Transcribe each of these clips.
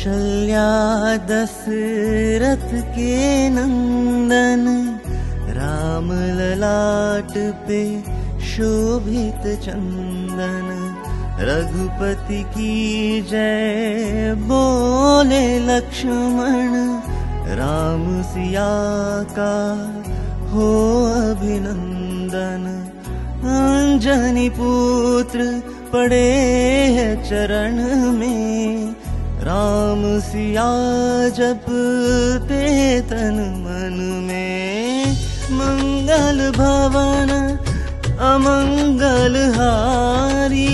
कौशल्या दशरथ के नंदन, राम ललाट पे शोभित चंदन। रघुपति की जय बोले लक्ष्मण, राम सिया का हो अभिनंदन। अंजनी पुत्र पड़े है चरण में, राम सिया जपते तन मन में। मंगल भवन अमंगल हारी,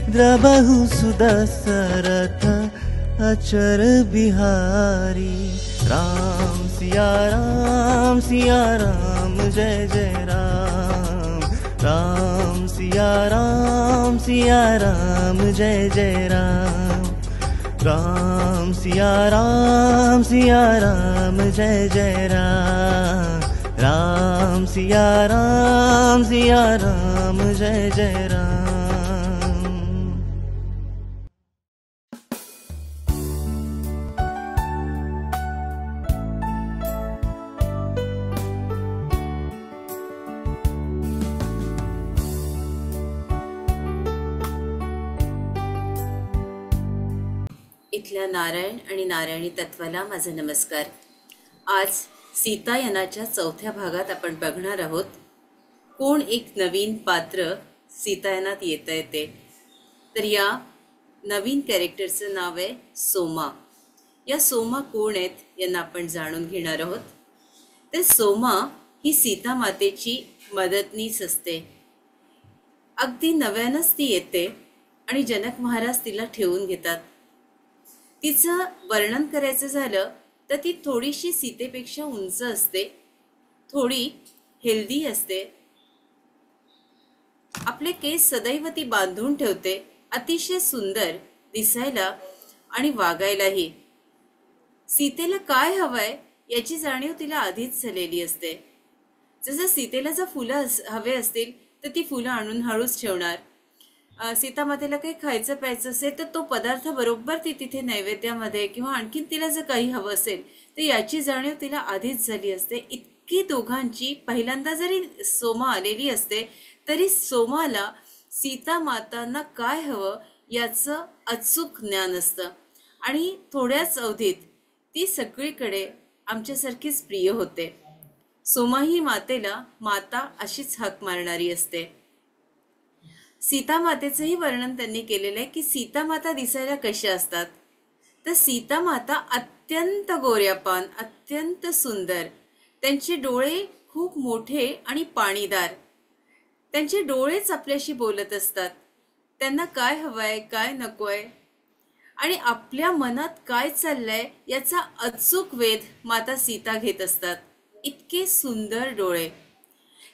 द्रबहु सुदशरथ अचर बिहारी। राम सिया राम जय जय राम। राम सिया राम जय जय राम। राम सिया राम जय जय राम। राम सिया राम जय जय राम। इथल्या नारायण आणि नारायणी तत्वाला माझा नमस्कार। आज सीतायनाच्या चौथ्या भागात आपण बघणार आहोत कोण एक नवीन पात्र सीतायनात येते ते। तर या नवीन कॅरेक्टरचं नाव आहे सोमा। या सोमा कोण आहेत यांना आपण जाणून घेणार आहोत। तर सोमा ही सीता मातेची मदतनीस असते। अगदी नव्यानच ती येते आणि जनक महाराज तिला ठेवून घेतात। तिचं वर्णन करायचं झालं तर ती थोडीशी सीतेपेक्षा उंच असते, थोडी हेल्दी असते, आपले केस सदैव ती बांधून ठेवते, अतिशय सुंदर दिसायला आणि वागायलाही। सीतेला काय हवंय याची जाणीव तिला आधीच झालेली असते। जसं सीतेला जर फुलं हवे असतील तर ती फुलं आणून हळूच ठेवणार। सीतामातेला काही खायचं प्यायचं असेल तर तो पदार्थ बरोबर ती तिथे नैवेद्यामध्ये किंवा आणखीन तिला जर काही हवं असेल तर याची जाणीव तिला आधीच झाली असते। इतकी दोघांची पहिल्यांदा जरी सोमा आलेली असते तरी सोमाला सीता मातांना काय हवं याचं अचूक ज्ञान असतं आणि थोड्याच अवधीत ती सगळीकडे आमच्यासारखीच प्रिय होते। सोमा ही मातेला माता अशीच हाक मारणारी असते। सीता मातेचंही वर्णन त्यांनी केलेलं आहे की सीता माता दिसायला कशा असतात। तर सीता माता अत्यंत गोऱ्यापान, अत्यंत सुंदर, त्यांचे डोळे खूप मोठे आणि पाणीदार, त्यांचे डोळेच आपल्याशी बोलत असतात। त्यांना काय हवंय काय नकोय आणि आपल्या मनात काय चाललंय याचा अचूक वेध माता सीता घेत असतात। इतके सुंदर डोळे,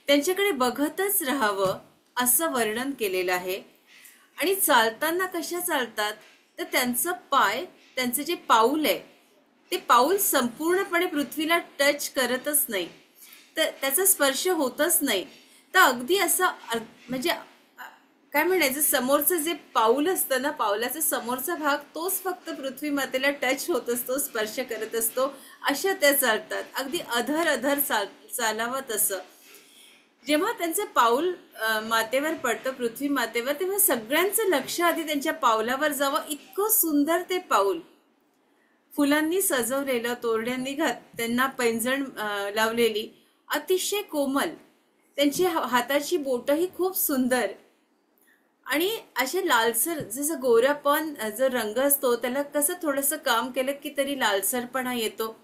त्यांच्याकडे बघतच राहावं असं वर्णन केलेलं आहे। आणि चालताना कशा चालतात तर त्यांचं पाय, त्यांचं जे पाऊल आहे ते पाऊल संपूर्णपणे पृथ्वीला टच करतच नाही, तर त्याचा स्पर्श होतच नाही। तर अगदी असं म्हणजे काय म्हणायचं, समोरचं जे पाऊल असतं ना, पावलाचा समोरचा भाग तोच फक्त पृथ्वी मातेला टच होत असतो, स्पर्श करत असतो, अशा त्या चालतात। अगदी अधर चालावं तसं। जेव्हा त्यांचं पाऊल मातेवर पडतं, पृथ्वी मातेवर, तेव्हा सगळ्यांचं लक्ष आधी त्यांच्या पावलावर जावं। इतकं सुंदर ते पाऊल, फुलांनी सजवलेलं, तोरड्यांनी त्यांना पैंजण लावलेली, अतिशय कोमल, त्यांची हाताची बोटही खूप सुंदर आणि असे लालसर, जसं गोऱ्यापण जो रंग असतो त्याला कसं थोडंसं काम केलं की तरी लालसरपणा येतो,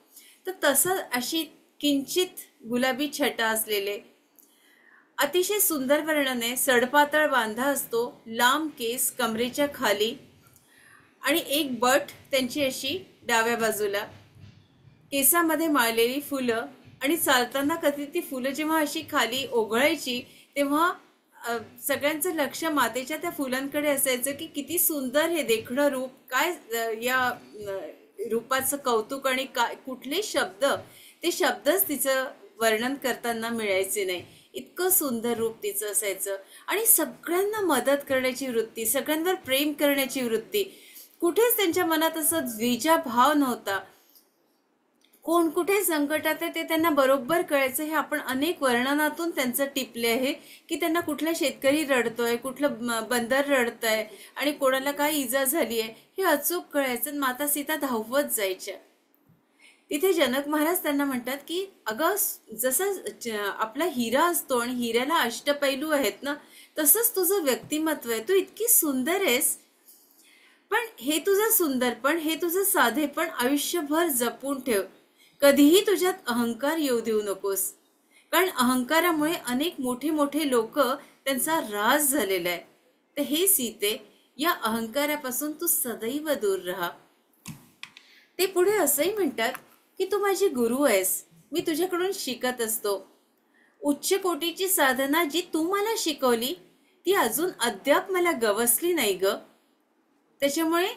तर तसं अशी किंचित गुलाबी छटा असलेले अतिशय सुंदर वर्णन आहे। सडपातळ बांधा असतो, लांब केस कमरेच्या खाली आणि एक बट त्यांची अशी डाव्या बाजूला, केसामध्ये माळलेली फुलं आणि चालताना कधी ती फुलं जेव्हा अशी खाली ओघळायची तेव्हा सगळ्यांचं लक्ष मातेच्या त्या फुलांकडे असायचं की किती सुंदर हे देखणं रूप, काय या रूपाचं कौतुक आणि काय कुठले शब्द, ते शब्दच तिचं वर्णन करताना मिळायचे नाही। इतकं सुंदर रूप तिचं असायचं आणि सगळ्यांना मदत करण्याची वृत्ती, सगळ्यांवर प्रेम करण्याची वृत्ती. कुठेच त्यांच्या मनात असं द्विजा भाव नव्हता. कोण कुठे संकटात आहे ते त्यांना बरोबर कळायचं. हे आपण अनेक वर्णनातून त्यांचं टिपले आहे की त्यांना कुठला शेतकरी रडतोय, कुठलं बंदर रडतंय आणि कोणाला काय इजा झाली आहे हे अचूक कळायचं. माता सीता धावत जायच्या. तिथे जनक महाराज त्यांना म्हणतात की अगं, जसा आपला हिरा असतो आणि हिऱ्याला अष्टपैलू आहेत ना, तसंच तुझं व्यक्तिमत्व आहे. तू इतकी सुंदर आहेस, पण हे तुझं सुंदरपण, हे तुझं साधेपण आयुष्यभर जपून ठेव. कधीही तुझ्यात अहंकार येऊ देऊ नकोस, कारण अहंकारामुळे अनेक मोठे मोठे लोक त्यांचा ऱ्हास झालेला आहे. तर हे सीते, या अहंकारापासून तू सदैव दूर राहा. ते पुढे असंही म्हणतात की तू माझी गुरु आहेस, मी तुझ्याकडून शिकत असतो. उच्च कोटीची साधना जी तू मला शिकवली ती अजून अद्याप मला गवसली नाही ग. त्याच्यामुळे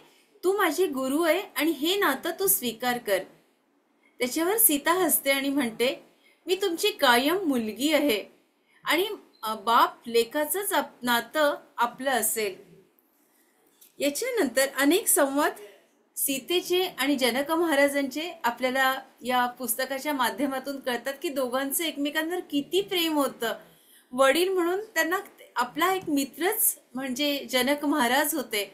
तू माझी गुरु आहे आणि हे नातं तू स्वीकार कर. त्याच्यावर सीता हसते आणि म्हणते, मी तुमची कायम मुलगी आहे आणि बाप लेकाचंच नातं आपलं असेल. याच्यानंतर अनेक संवाद सीतेचे आणि जनक महाराजांचे आपल्याला या पुस्तकाच्या माध्यमातून कळतात की दोघांचं एकमेकांवर किती प्रेम होतं. वडील म्हणून त्यांना आपला एक मित्रच म्हणजे जनक महाराज होते.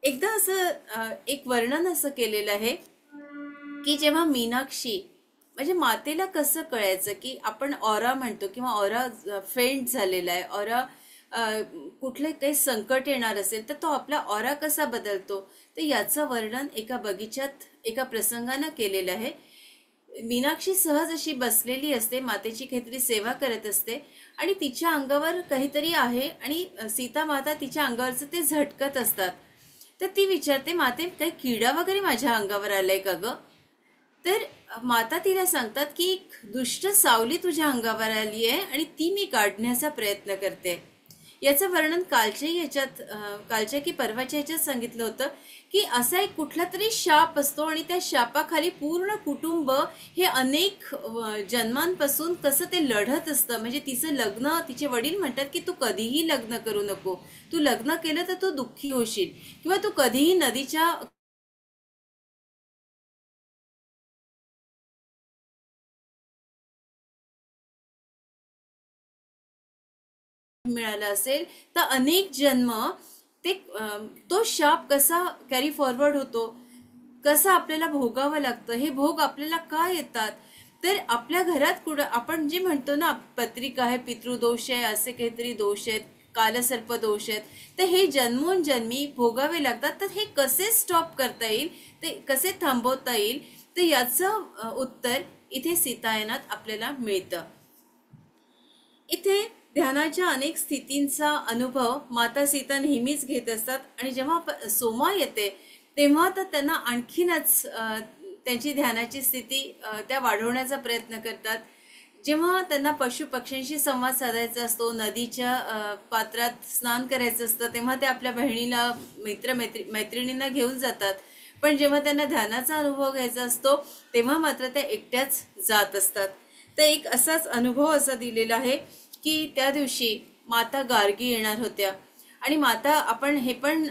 एकदा असं एक वर्णन असं केलेलं आहे की जेव्हा मीनाक्षी म्हणजे मातेला कसं कळायचं की आपण ऑरा म्हणतो किंवा ऑरा फेंट झालेला आहे, ऑरा कुठले काही संकट येणार असेल तर तो आपला ऑरा कसा बदलतो, तर याचं वर्णन एका बगीच्यात एका प्रसंगानं केलेलं आहे. मीनाक्षी सहज अशी बसलेली असते, मातेची काहीतरी सेवा करत असते आणि तिच्या अंगावर काहीतरी आहे आणि सीता माता तिच्या अंगावरचं ते झटकत असतात. तर ती विचारते, माते काही किडा वगैरे माझ्या अंगावर आलाय का ग? तर माता तिला सांगतात की एक दुष्ट सावली तुझ्या अंगावर आली आहे आणि ती मी काढण्याचा प्रयत्न करते. याचं वर्णन कालच्या की परवाच्या ह्याच्यात सांगितलं होतं की असा एक कुठला तरी शाप असतो आणि त्या शापाखाली पूर्ण कुटुंब हे अनेक जन्मांपासून कसं ते लढत असतं. म्हणजे तिचं लग्न, तिचे वडील म्हणतात की तू कधीही लग्न करू नको, तू लग्न केलं तर तू दुःखी होशील किंवा तू कधीही नदीच्या मिळाला असेल तर अनेक जन्म ते तो शाप कसा कॅरी फॉरवर्ड होतो, कसं आपल्याला भोगावं लागतं, हे भोग आपल्याला का येतात. तर आपल्या घरात कुठं आपण जे म्हणतो ना पत्रिका आहे, पितृदोष आहे, असे काहीतरी दोष आहेत, कालसर्प दोष आहेत, तर हे जन्मोन जन्मी भोगावे लागतात. तर हे कसे स्टॉप करता येईल, ते कसे थांबवता येईल, तर याचं उत्तर इथे सीतायनात आपल्याला मिळतं. इथे ध्यानाच्या अनेक स्थितींचा अनुभव माता सीता नेहमीच घेत असतात आणि जेव्हा सोमा येते तेव्हा तर त्यांना आणखीनच त्यांची ध्यानाची स्थिती त्या वाढवण्याचा प्रयत्न करतात. जेव्हा त्यांना पशु पक्ष्यांशी संवाद साधायचा असतो, नदीच्या पात्रात स्नान करायचं असतं, तेव्हा ते आपल्या बहिणीला मैत्रिणींना घेऊन जातात. पण जेव्हा त्यांना ध्यानाचा अनुभव घ्यायचा असतो तेव्हा मात्र त्या एकट्याच जात असतात. तर एक असाच अनुभव असा दिलेला आहे की त्या दिवशी माता गार्गी येणार होत्या आणि माता आपण हे पण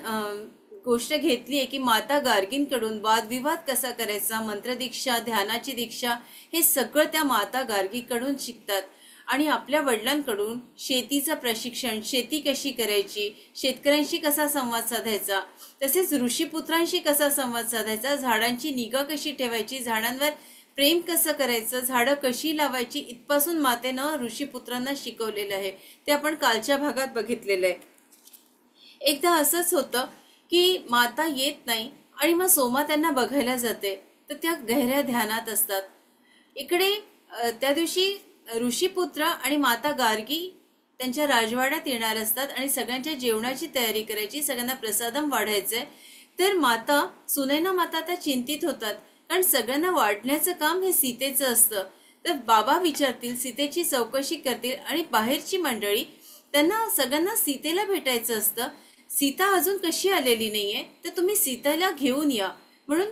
गोष्ट घेतली आहे की माता गार्गींकडून वादविवाद कसा करायचा, मंत्रदीक्षा, ध्यानाची दीक्षा, हे सगळं त्या माता गार्गीकडून शिकतात. आणि आपल्या वडिलांकडून शेतीचं प्रशिक्षण, शेती कशी करायची, शेतकऱ्यांशी कसा संवाद साधायचा, तसेच ऋषीपुत्रांशी कसा संवाद साधायचा, झाडांची निगा कशी ठेवायची, झाडांवर प्रेम कसं करायचं, झाडं कशी लावायची, इथपासून मातेनं ऋषीपुत्रांना शिकवलेलं आहे. ते आपण कालच्या भागात बघितलेलं आहे. एकदा असंच होतं की माता येत नाही आणि मग सोमा त्यांना बघायला जाते, तर त्या गहऱ्या ध्यानात असतात. इकडे त्या दिवशी ऋषीपुत्र आणि माता गार्गी त्यांच्या राजवाड्यात येणार असतात आणि सगळ्यांच्या जेवणाची तयारी करायची, सगळ्यांना प्रसादम वाढायचंय. तर माता सुनैना माता त्या चिंतित होतात, कारण सगळ्यांना वाढण्याचं काम हे सीतेचं असतं. तर बाबा विचारतील, सीतेची चौकशी करतील आणि बाहेरची मंडळी त्यांना सगळ्यांना सीतेला भेटायचं असतं. सीता अजून कशी आलेली नाहीये, तर तुम्ही सीतेला घेऊन या म्हणून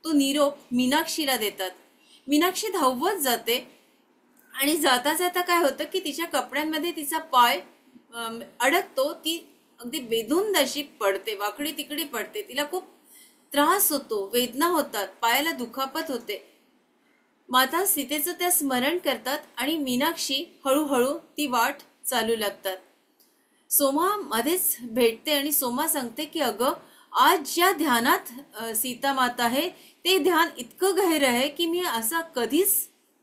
तो निरोप मीनाक्षीला देतात. मीनाक्षी धावत जाते आणि जाता जाता काय होतं की तिच्या कपड्यांमध्ये तिचा पाय अडकतो. ती अगदी बेधुंद अशी पडते, वाकडी तिकडी पडते. तिला खूप त्रास होतो, वेदना होतात, पायाला दुखापत होते. माता सीतेचं त्या स्मरण करतात आणि मीनाक्षी हळूहळू ती वाट चालू लागतात. सोमा मध्येच भेटते आणि सोमा सांगते की अगं, आज ज्या ध्यानात सीता माता आहे ते ध्यान इतकं गहिरं आहे की मी असा कधीच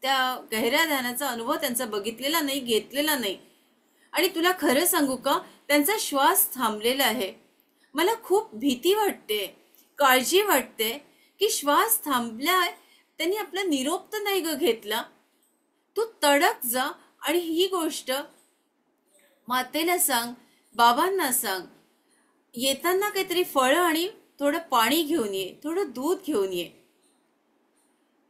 त्या गहिऱ्या ध्यानाचा अनुभव त्यांचा बघितलेला नाही, घेतलेला नाही. आणि तुला खरं सांगू का, त्यांचा श्वास थांबलेला आहे. मला खूप भीती वाटते, काळजी वाटते की श्वास थांबलाय, त्यांनी आपला निरोप तर नाही ग घेतला. तू तडक जा आणि ही गोष्ट मातेला सांग, बाबांना सांग. येताना काहीतरी फळं आणि थोडं पाणी घेऊन ये, थोडं दूध घेऊन ये.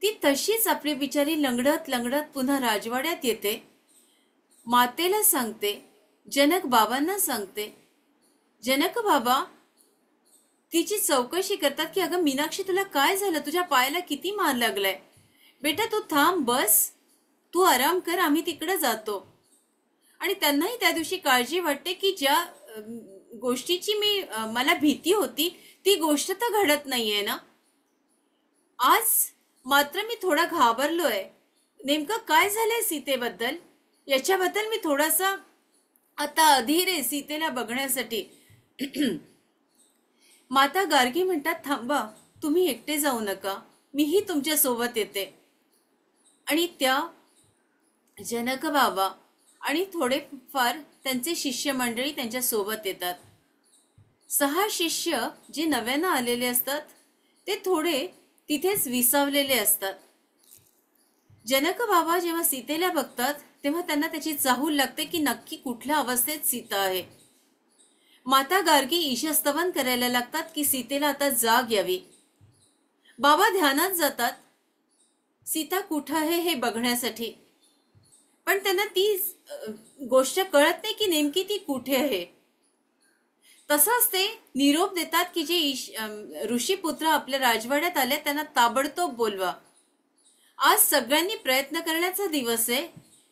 ती तशीच आपली बिचारी लंगडत लंगडत पुन्हा राजवाड्यात येते. मातेला सांगते, जनक बाबांना सांगते. जनक बाबा तिची चौकशी करतात की अगं मीनाक्षी, तुला काय झालं, तुझ्या पायाला किती मार लागलाय, बेटा तू थांब, बस, तू आराम कर, आम्ही तिकडे जातो. आणि त्यांनाही त्या दिवशी काळजी वाटते की ज्या गोष्टीची मला भीती होती ती गोष्ट तर घडत नाहीये ना. आज मात्र मी थोडा घाबरलोय. नेमकं काय झालंय सीतेबद्दल याच्याबद्दल मी थोडासा आता अधीर आहे सीतेला बघण्यासाठी. माता गार्गी म्हणतात, थांबा, तुम्ही एकटे जाऊ नका, मीही तुमच्या सोबत येते. आणि त्या जनक बाबा आणि थोडेफार त्यांचे शिष्य मंडळी त्यांच्या सोबत येतात. 6 शिष्य जे नव्यानं आलेले असतात ते थोडे तिथेच विसावलेले असतात. जनक बाबा जेव्हा सीतेला बघतात तेव्हा त्यांना त्याची चाहूल लागते की नक्की कुठल्या अवस्थेत सीता आहे. माता गार्गी ईशस्तवन करायला लागतात की सीतेला आता जाग यावी. बाबा ध्यानात जातात सीता कुठं आहे हे बघण्यासाठी, पण त्यांना ती गोष्ट कळत नाही की नेमकी ती कुठे आहे. तसंच ते निरोप देतात की जे ऋषीपुत्र आपल्या राजवाड्यात आले त्यांना ताबडतोब बोलवा. आज सगळ्यांनी प्रयत्न करण्याचा दिवस आहे.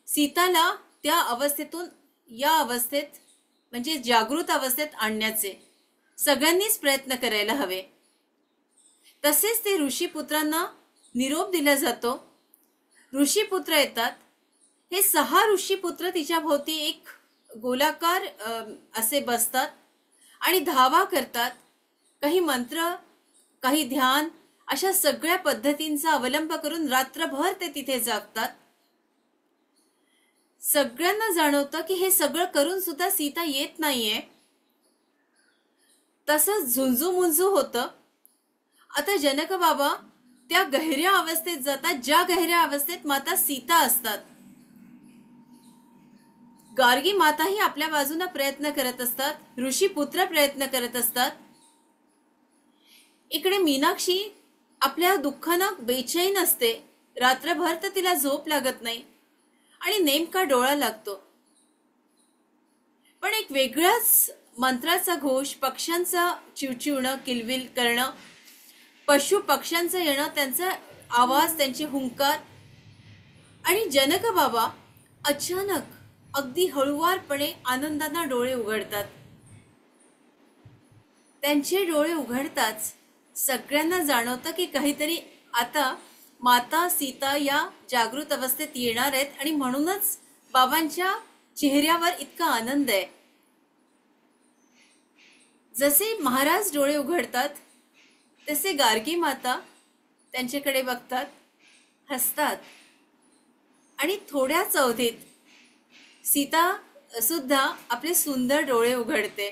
सीताला त्या अवस्थेतून या अवस्थेत म्हणजे जागृत अवस्थेत आणण्याचे सगळ्यांनीच प्रयत्न करायला हवे. तसेच ते ऋषीपुत्रांना निरोप दिला जातो. ऋषीपुत्र येतात. हे 6 ऋषीपुत्र तिच्या भोवती एक गोलाकार असे बसतात आणि धावा करतात. काही मंत्र, काही ध्यान, अशा सगळ्या पद्धतींचा अवलंब करून रात्रभर ते तिथे जागतात. सगळ्यांना जाणवतं की हे सगळं करून सुद्धा सीता येत नाहीये. तसंच झुंजू मुंजू होतं. आता जनक बाबा त्या गहिऱ्या अवस्थेत जातात ज्या गहिऱ्या अवस्थेत माता सीता असतात. गार्गी माताही आपल्या बाजूने प्रयत्न करत असतात, ऋषीपुत्र प्रयत्न करत असतात. इकडे मीनाक्षी आपल्या दुःखानं बेचैन असते. रात्रभर तर तिला झोप लागत नाही आणि नेमका डोळा लागतो. पण एक वेगळाच मंत्राचा घोष, पक्ष्यांचा चिवचिवणं, किलबिल करणं, पशु पक्ष्यांचं येणं, त्यांचा आवाज, त्यांचे हुंकार. आणि जनक बाबा अचानक अगदी हळुवारपणे आनंदाने डोळे उघडतात. त्यांचे डोळे उघडताच सगळ्यांना जाणवतं की काहीतरी आता माता सीता या जागृत अवस्थेत येणार आहेत आणि म्हणूनच बाबांच्या चेहऱ्यावर इतका आनंद आहे. जसे महाराज डोळे उघडतात तसे गार्गी माता त्यांच्याकडे बघतात, हसतात आणि थोड्याच अवधीत सीता सुद्धा आपले सुंदर डोळे उघडते.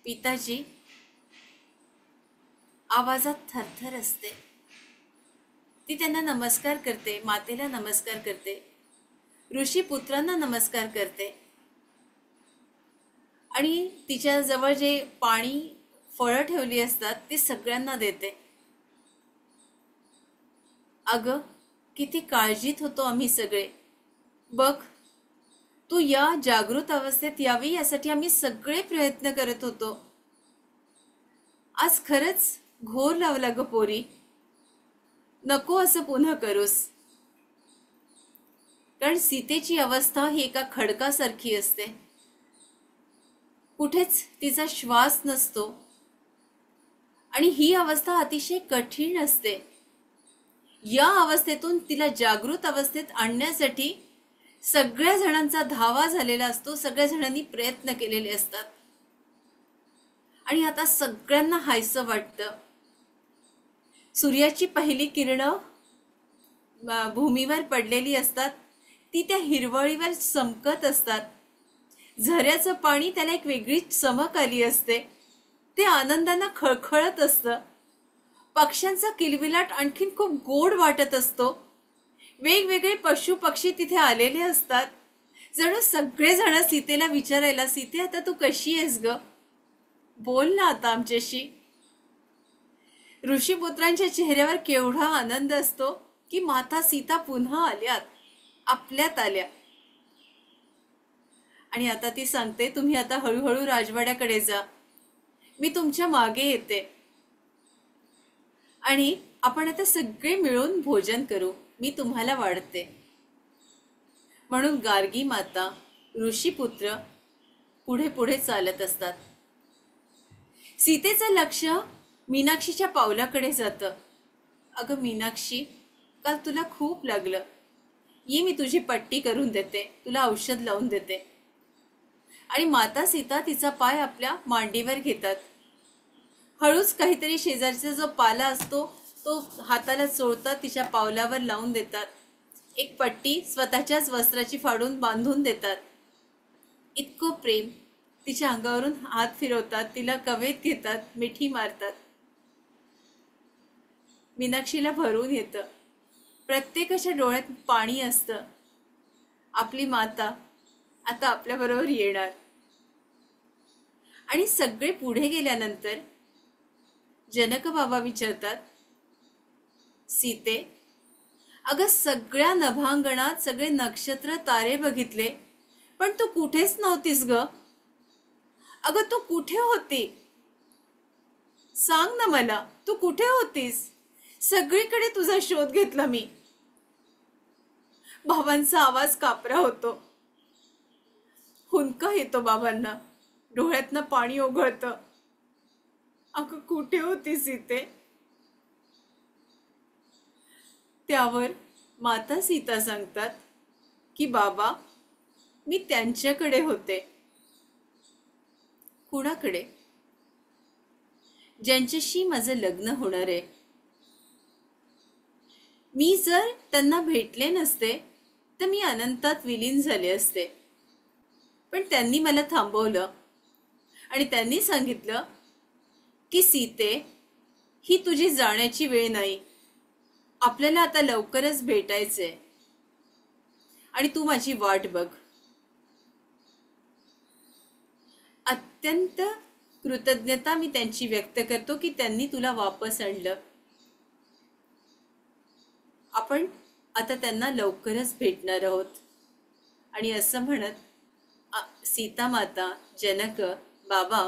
पिताजी आवाजात थरथर असते. ती त्यांना नमस्कार करते, मातेला नमस्कार करते, ऋषीपुत्रांना नमस्कार करते आणि तिच्या जवळ जे पाणी, फळं ठेवली असतात ते सगळ्यांना देते. अगं, किती काळजीत होतो आम्ही सगळे. बघ, तू या जागृत अवस्थेत यावी यासाठी आम्ही सगळे प्रयत्न करत होतो. आज खरंच घोर लावला ग पोरी. नको असं पुन्हा करूस. कारण सीतेची अवस्था ही एका खडकासारखी असते. कुठेच तिचा श्वास नसतो आणि ही अवस्था अतिशय कठीण असते. या अवस्थेतून तिला जागृत अवस्थेत आणण्यासाठी सगळ्या जणांचा धावा झालेला असतो. सगळ्या जणांनी प्रयत्न केलेले असतात आणि आता सगळ्यांना हायसं वाटतं. सूर्याची पहिली किरणं भूमीवर पडलेली असतात. ती त्या हिरवळीवर चमकत असतात. झऱ्याचं पाणी त्याला एक वेगळीच चमक आली असते. ते आनंदानं खळखळत असतं. पक्ष्यांचा किलबिलाट आणखीन खूप गोड वाटत असतो. वेगवेगळे पशु पक्षी तिथे आलेले असतात. जणू सगळेजण सीतेला विचारायला, सीते आता तू कशी आहेस ग, बोल ना आता आमच्याशी. ऋषीपुत्रांच्या चेहऱ्यावर केवढा आनंद असतो की माता सीता पुन्हा आल्यात, आपल्यात आल्या. आणि आता ती सांगते, तुम्ही आता हळूहळू राजवाड्याकडे जा, मी तुमच्या मागे येते आणि आपण आता सगळे मिळून भोजन करू, मी तुम्हाला वाढते. म्हणून गार्गी माता, ऋषीपुत्र पुढे पुढे चालत असतात. सीतेचं लक्ष मीनाक्षीच्या पावलाकडे जातं. अगं मीनाक्षी, काल तुला खूप लागलं, ये मी तुझी पट्टी करून देते, तुला औषध लावून देते. आणि माता सीता तिचा पाय आपल्या मांडीवर घेतात. हळूच काहीतरी शेजारचा जो पाला असतो तो हाताला चोळतात, तिच्या पावलावर लावून देतात. एक पट्टी स्वतःच्याच वस्त्राची फाडून बांधून देतात. इतकं प्रेम. तिच्या अंगावरून हात फिरवतात, तिला कवेत घेतात, मिठी मारतात. मीनाक्षीला भरून येतं. प्रत्येकाच्या डोळ्यात पाणी असतं. आपली माता आता आपल्याबरोबर येणार. आणि सगळे पुढे गेल्यानंतर जनक बाबा विचारतात, सीते, अगं सगळ्या नभांगणात सगळे नक्षत्र तारे बघितले, पण तू कुठेच नव्हतीस ग. अगं तू कुठे होती, सांग ना मला, तू कुठे होतीस. सगळीकडे तुझा शोध घेतला मी. बाबांचा आवाज कापरा होतो. हुंदका येतो बाबांना, डोळ्यातनं पाणी ओघळतं. अगं कुठे होती सीते. त्यावर माता सीता सांगतात की बाबा, मी त्यांच्याकडे होते. कुणाकडे? ज्यांच्याशी माझं लग्न होणार आहे. मी जर त्यांना भेटले नसते तर मी अनंतात विलीन झाले असते. पण त्यांनी मला थांबवलं आणि त्यांनी सांगितलं की सीते, ही तुझी जाण्याची वेळ नाही, आपल्याला आता लवकरच भेटायचंय आणि तू माझी वाट बघ. अत्यंत कृतज्ञता मी त्यांची व्यक्त करतो की त्यांनी तुला वापस आणलं. आपण आता त्यांना लवकरच भेटणार आहोत. आणि असं म्हणत सीता माता, जनक बाबा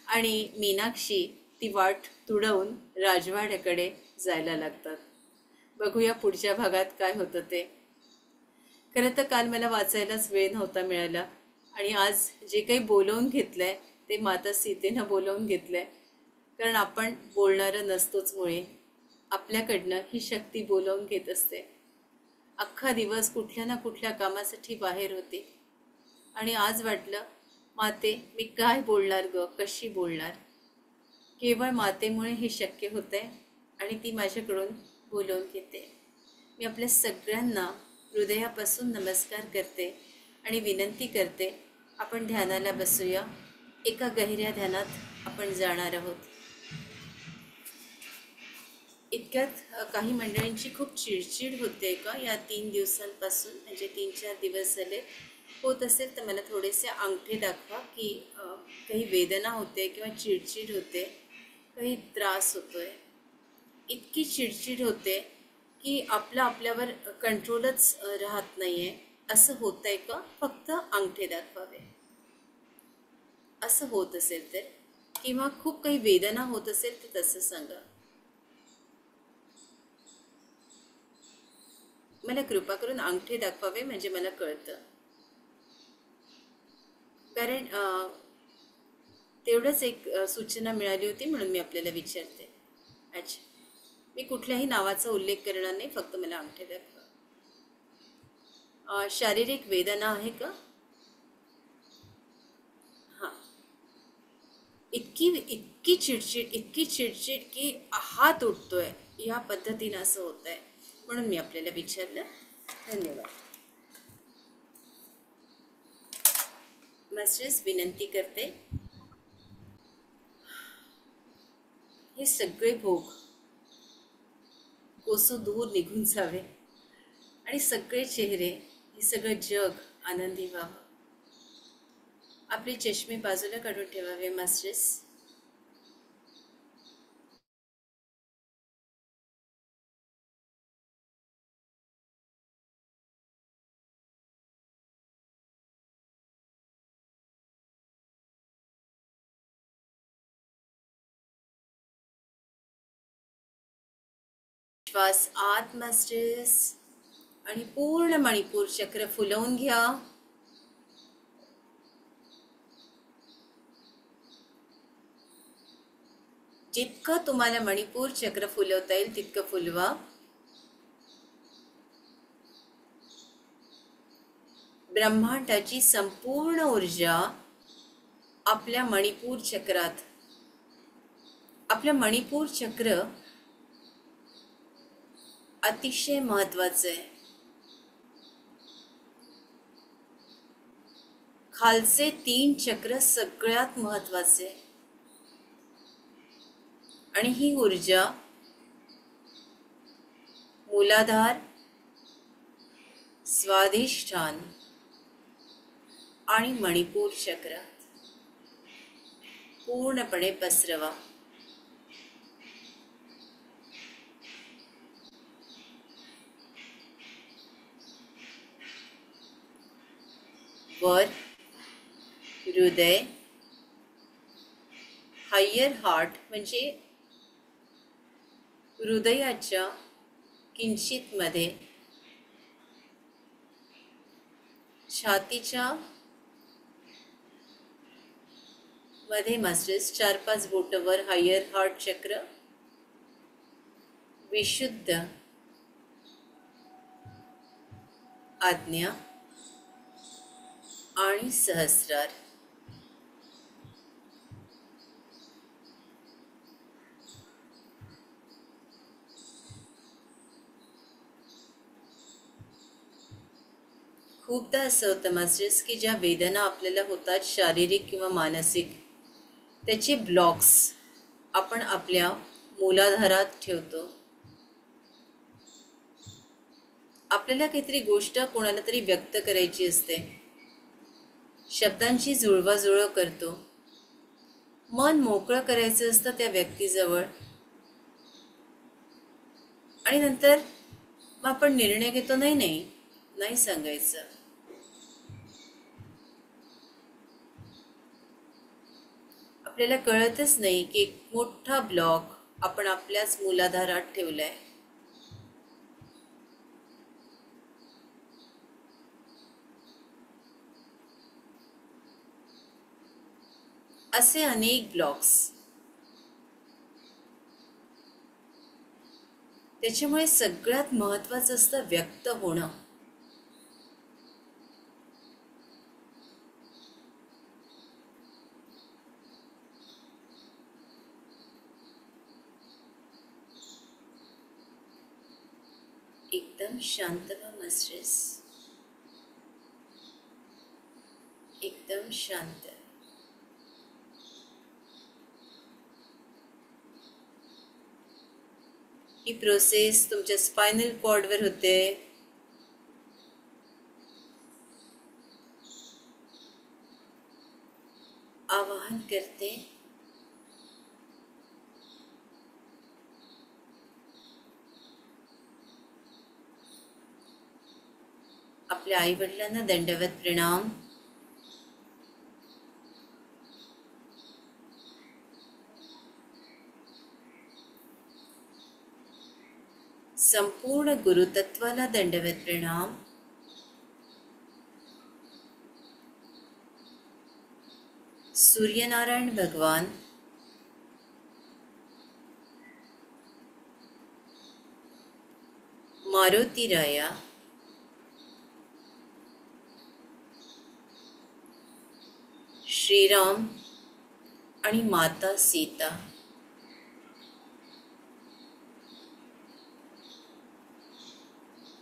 आणि मीनाक्षी ती वाट तुडवून राजवाड्याकडे जायला लागतात. बघूया पुढच्या भागात काय होतं ते. खरं तर काल मला वाचायलाच वेळ नव्हता मिळाला आणि आज जे काही बोलवून घेतलंय ते माता सीतेनं बोलवून घेतलंय. कारण आपण बोलणारं नसतोच, मुळे आपल्याकडनं ही शक्ती बोलवून घेत असते. अख्खा दिवस कुठल्या ना कुठल्या कामासाठी बाहेर होते आणि आज वाटलं, माते मी काय बोलणार ग, कशी बोलणार. केवळ मातेमुळे हे शक्य होतंय आणि ती माझ्याकडून बोलवून घेते. मी आपल्या सगळ्यांना हृदयापासून नमस्कार करते आणि विनंती करते, आपण ध्यानाला बसूया. एका गहिऱ्या ध्यानात आपण जाणार आहोत. इतक्यात काही मंडळींची खूप चिडचिड होते का या 3 दिवसांपासून, म्हणजे 3-4 दिवस झाले. होत असेल तर मला थोडेसे अंगठे दाखवा की काही वेदना होते किंवा चिडचिड होते, काही त्रास होतोय. इतकी चिडचिड होते की आपल्यावर कंट्रोलच राहत नाही आहे, असं होत आहे का? फक्त अंगठे दाखवावे. असं होत असेल तर, किंवा खूप काही वेदना होत असेल तर तसं सांगा. मला कृपा करून अंगठे दाखवावे, म्हणजे मला कळतं. कारण तेवढंच एक सूचना मिळाली होती म्हणून मी आपल्याला विचारते. अच्छा, मी कुठल्याही नावाचा उल्लेख करणार नाही, फक्त मला अंगठे दाखवा. शारीरिक वेदना आहे का? हां. इतकी इतकी चिडचिड, इतकी चिडचिड की हात उठतोय, या पद्धतीनं असं होत आहे, म्हणून मी आपल्याला विचारलं. धन्यवाद. मास्टर्स, विनंती करते, हे सगळे भोग कोसो दूर निघून जावे आणि सगळे चेहरे, हे सगळं जग आनंदी व्हावं. आपले चष्मे बाजूला काढून ठेवावे मास्टर्स. श्वास आत मास्टर्स आणि पूर्ण मणिपूर चक्र फुलवून घ्या. जितकं तुम्हाला मणिपूर चक्र फुलवता येईल तितकं फुलवा. ब्रह्मांडाची संपूर्ण ऊर्जा आपल्या मणिपूर चक्रात. आपलं मणिपूर चक्र अतिशय महत्वाचं आहे. खालचे 3 चक्र सगळ्यात महत्वाचे, आणि ही ऊर्जा मूलाधार, स्वाधिष्ठान आणि मणिपूर चक्रात पूर्णपणे पसरवा. वर हृदय, हायर हार्ट म्हणजे हृदयाच्या किंचित मध्ये, छातीच्या मध्ये मास्टर्स 4-5 बोटवर हायर हार्ट चक्र, विशुद्ध आज्ञा आणि सहस्रार. खूपदा असं होतं मास्टर्स की ज्या वेदना आपल्याला होतात, शारीरिक किंवा मानसिक, त्याचे ब्लॉक्स आपण आपल्या मूलाधारात ठेवतो. आपल्याला काहीतरी गोष्ट कोणाला तरी व्यक्त करायची असते, शब्दांची जुळवाजुळव करतो, मन मोकळं करायचं असतं त्या व्यक्तीजवळ, आणि नंतर मग आपण निर्णय घेतो, नाही नाही नाही सांगायचं. आपल्याला कळतच नाही की एक मोठा ब्लॉक आपण आपल्याच मूलाधारात ठेवलाय. असे अनेक ब्लॉक्स. त्याच्यामुळे सगळ्यात महत्त्वाचं असतं व्यक्त होणं. एकदम शांत व्हा मास्टर्स, एकदम शांत. ही प्रोसेस तुमच्या स्पायनल कॉर्डवर होते. आवाहन करते, आपल्या आई वडिलांना दंडवत प्रणाम. संपूर्ण गुरुतत्वाला दंडवत प्रणाम. सूर्यनारायण भगवान, मारुती राया, श्रीराम आणि माता सीता,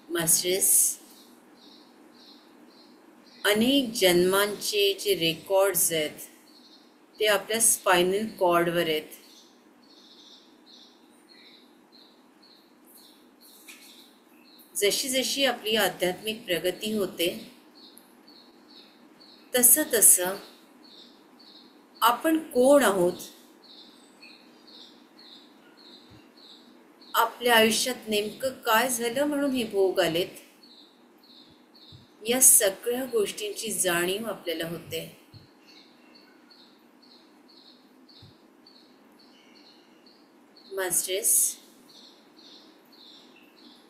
मास्टर्स, अनेक जन्मांचे जे रेकॉर्ड्स आहेत ते आपल्या स्पायनल कॉर्डवर आहेत. जशी जशी आपली आध्यात्मिक प्रगती होते तसं तसं आपण कोण आहोत, आपल्या आयुष्यात नेमकं काय झालं म्हणून हे भोग आलेत, या सगळ्या गोष्टींची जाणीव आपल्याला होते. मास्टर्स,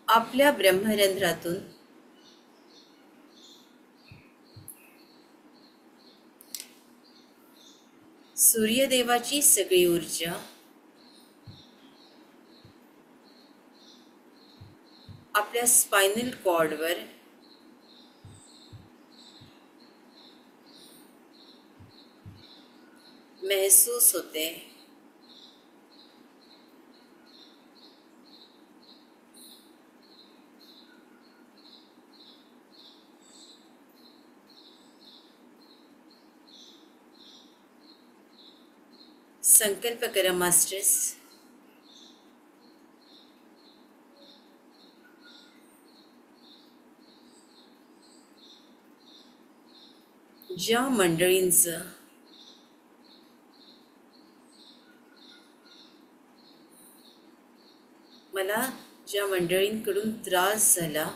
आपल्या ब्रह्मरंध्रातून सूर्यदेवाची सगळी ऊर्जा आपल्या स्पायनल कॉर्डवर महसूस होते. संकल्प करा मास्टर्स, ज्या मंडळींचं मला ज्या मंडळींकडून त्रास झाला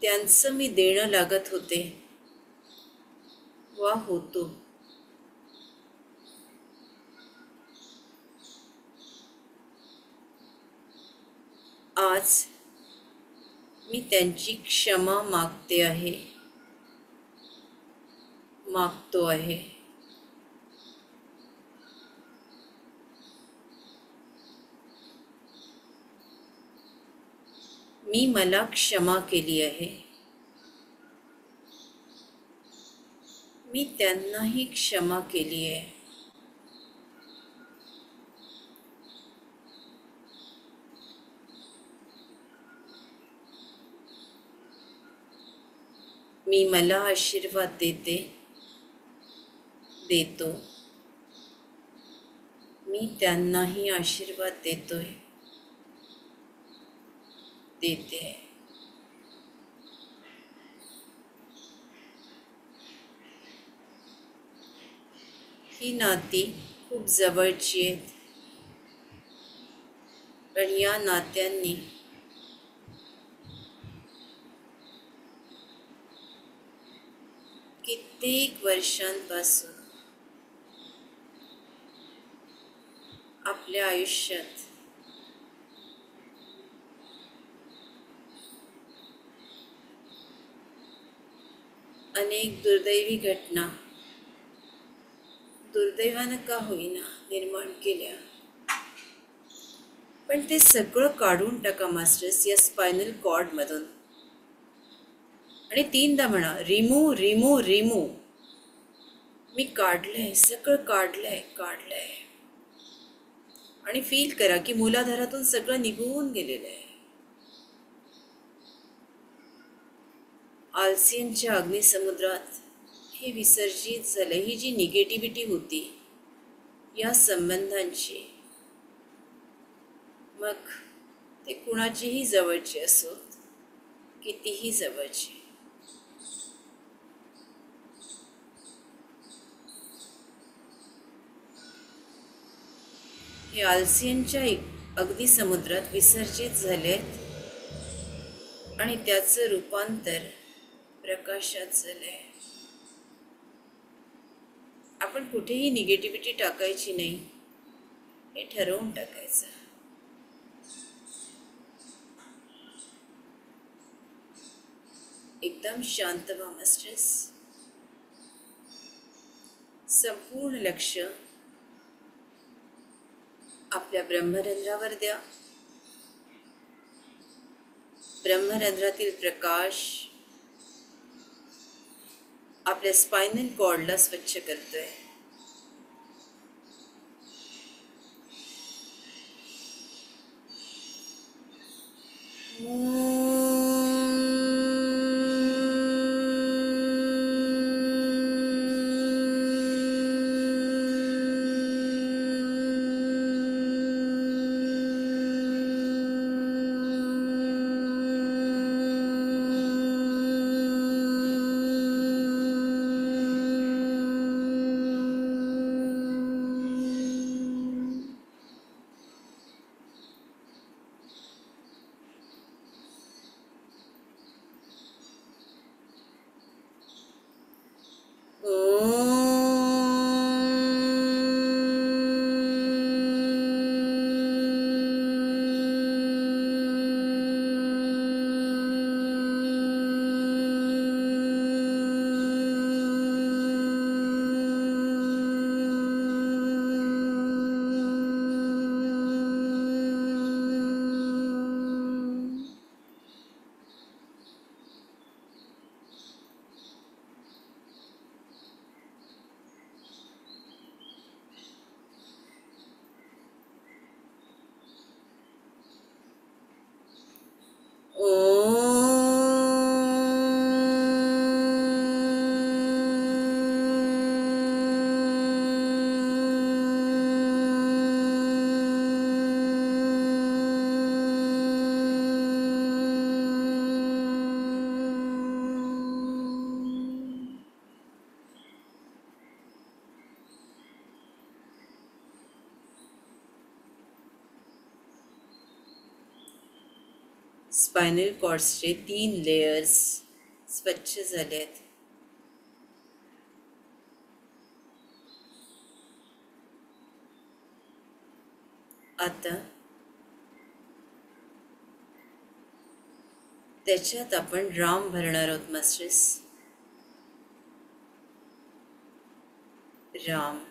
त्यांचं मी देणं लागत होते वा होतो, आज मी त्यांची क्षमा मागते आहे, मागतो आहे. मी मला क्षमा केली आहे, मी त्यांनाही क्षमा केली आहे. मी मला आशीर्वाद देतो, मी त्यांनाही आशीर्वाद देते. ही नाती खूप जवळची आहेत, पण या नात्यांनी कित्येक वर्षांपासून आपल्या आयुष्यात अनेक दुर्दैवी घटना दुर्दैवानं का होईना निर्माण केल्या, पण ते सगळं काढून टाका मास्टर्स या स्पायनल कॉर्डमधून आणि 3दा म्हणा रिमूव्ह रिमूव्ह रिमूव्ह. मी काढलंय, सगळं काढलंय. आणि फील करा की मूलाधारातून सगळं निघून गेलेलं आहे. आलसियनच्या अग्निसमुद्रात हे विसर्जित झालं. ही जी निगेटिव्हिटी होती या संबंधांची, मग ते कुणाचीही जवळची असोत, कितीही जवळची, हे आलसियनच्या अग्निसमुद्रात विसर्जित झालेत आणि त्याचं रूपांतर प्रकाशात झालंय. आपण कुठेही निगेटिव्हिटी टाकायची नाही हे ठरवून टाकायचं. एकदम शांत व्हा मिस्ट्रेस. संपूर्ण लक्ष आपल्या ब्रह्मरंध्रावर द्या. ब्रह्मरंध्रातील प्रकाश आपल्या स्पायनल कॉर्डला स्वच्छ करतोय. स्पायनल कॉर्ड्सचे 3 लेयर्स स्वच्छ झालेत. आता त्याच्यात आपण राम भरणार आहोत मिस्ट्रेस. राम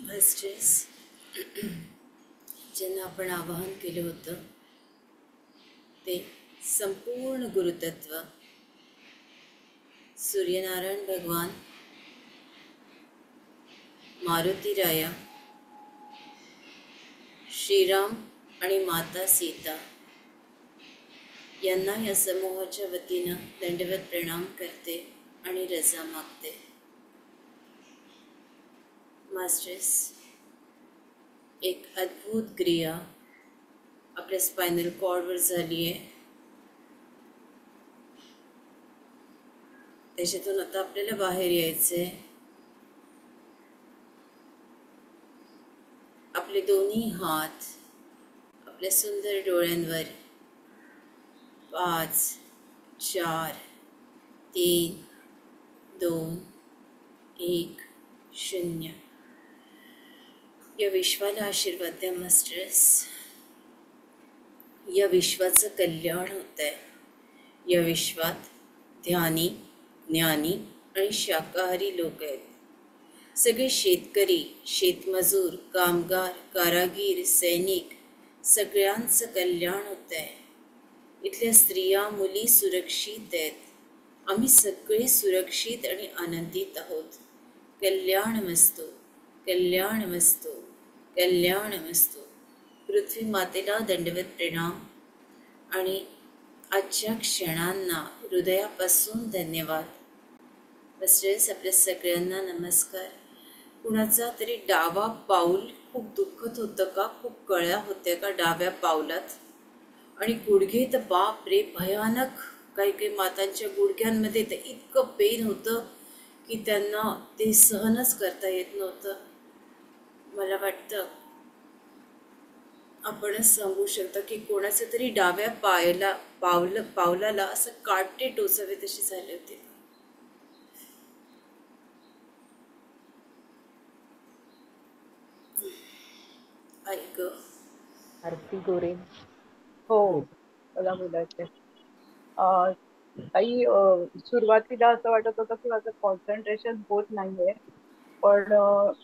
मास्टर्स, ज्यांना आपण आवाहन केलं होतं ते संपूर्ण गुरुतत्व, सूर्यनारायण भगवान, मारुती राया, श्रीराम आणि माता सीता यांना या समूहाच्या वतीनं दंडवत प्रणाम करते आणि रजा मागते. मास्टर्स, एक अद्भुत क्रिया आपल्या स्पायनल कॉर्डवर झाली आहे. त्याच्यातून आता आपल्याला बाहेर यायचं आहे. आपले दोन्ही हात आपल्या सुंदर डोळ्यांवर 5, 4, 3, 2, 1, 0. या विश्वाला आशीर्वाद द्या मास्टर्स. या विश्वाचं कल्याण होत आहे. या विश्वात ध्यानी, ज्ञानी आणि शाकाहारी लोक आहेत. सगळे शेतकरी, शेतमजूर, कामगार, कारागीर, सैनिक सगळ्यांचं कल्याण होत आहे. इथल्या स्त्रिया, मुली सुरक्षित आहेत. आम्ही सगळे सुरक्षित आणि आनंदित आहोत. कल्याणमस्तु, कल्याणमस्तु, कल्याणमस्तु. पृथ्वी मातेला दंडवत प्रणाम आणि आजच्या क्षणांना हृदयापासून धन्यवाद. मास्टर्स, आपल्या सगळ्यांना नमस्कार. कुणाचा तरी डावा पाऊल खूप दुखत होतं का? खूप कळ्या होत्या का डाव्या पावलात? आणि गुडघे तर बाप रे भयानक. काही काही मातांच्या गुडघ्यांमध्ये तर इतकं पेन होतं की त्यांना ते सहनच करता येत नव्हतं. मला वाटतं आपणच सांगू शकता की कोणाचं तरी डाव्या पावलाला असं काटे टोचावे तशी झाले होते. ऐक आरती गोरे. हो, मला बोलायचंय. काही सुरुवातीला असं वाटत होतं की माझं कॉन्सन्ट्रेशन होत नाहीये, पण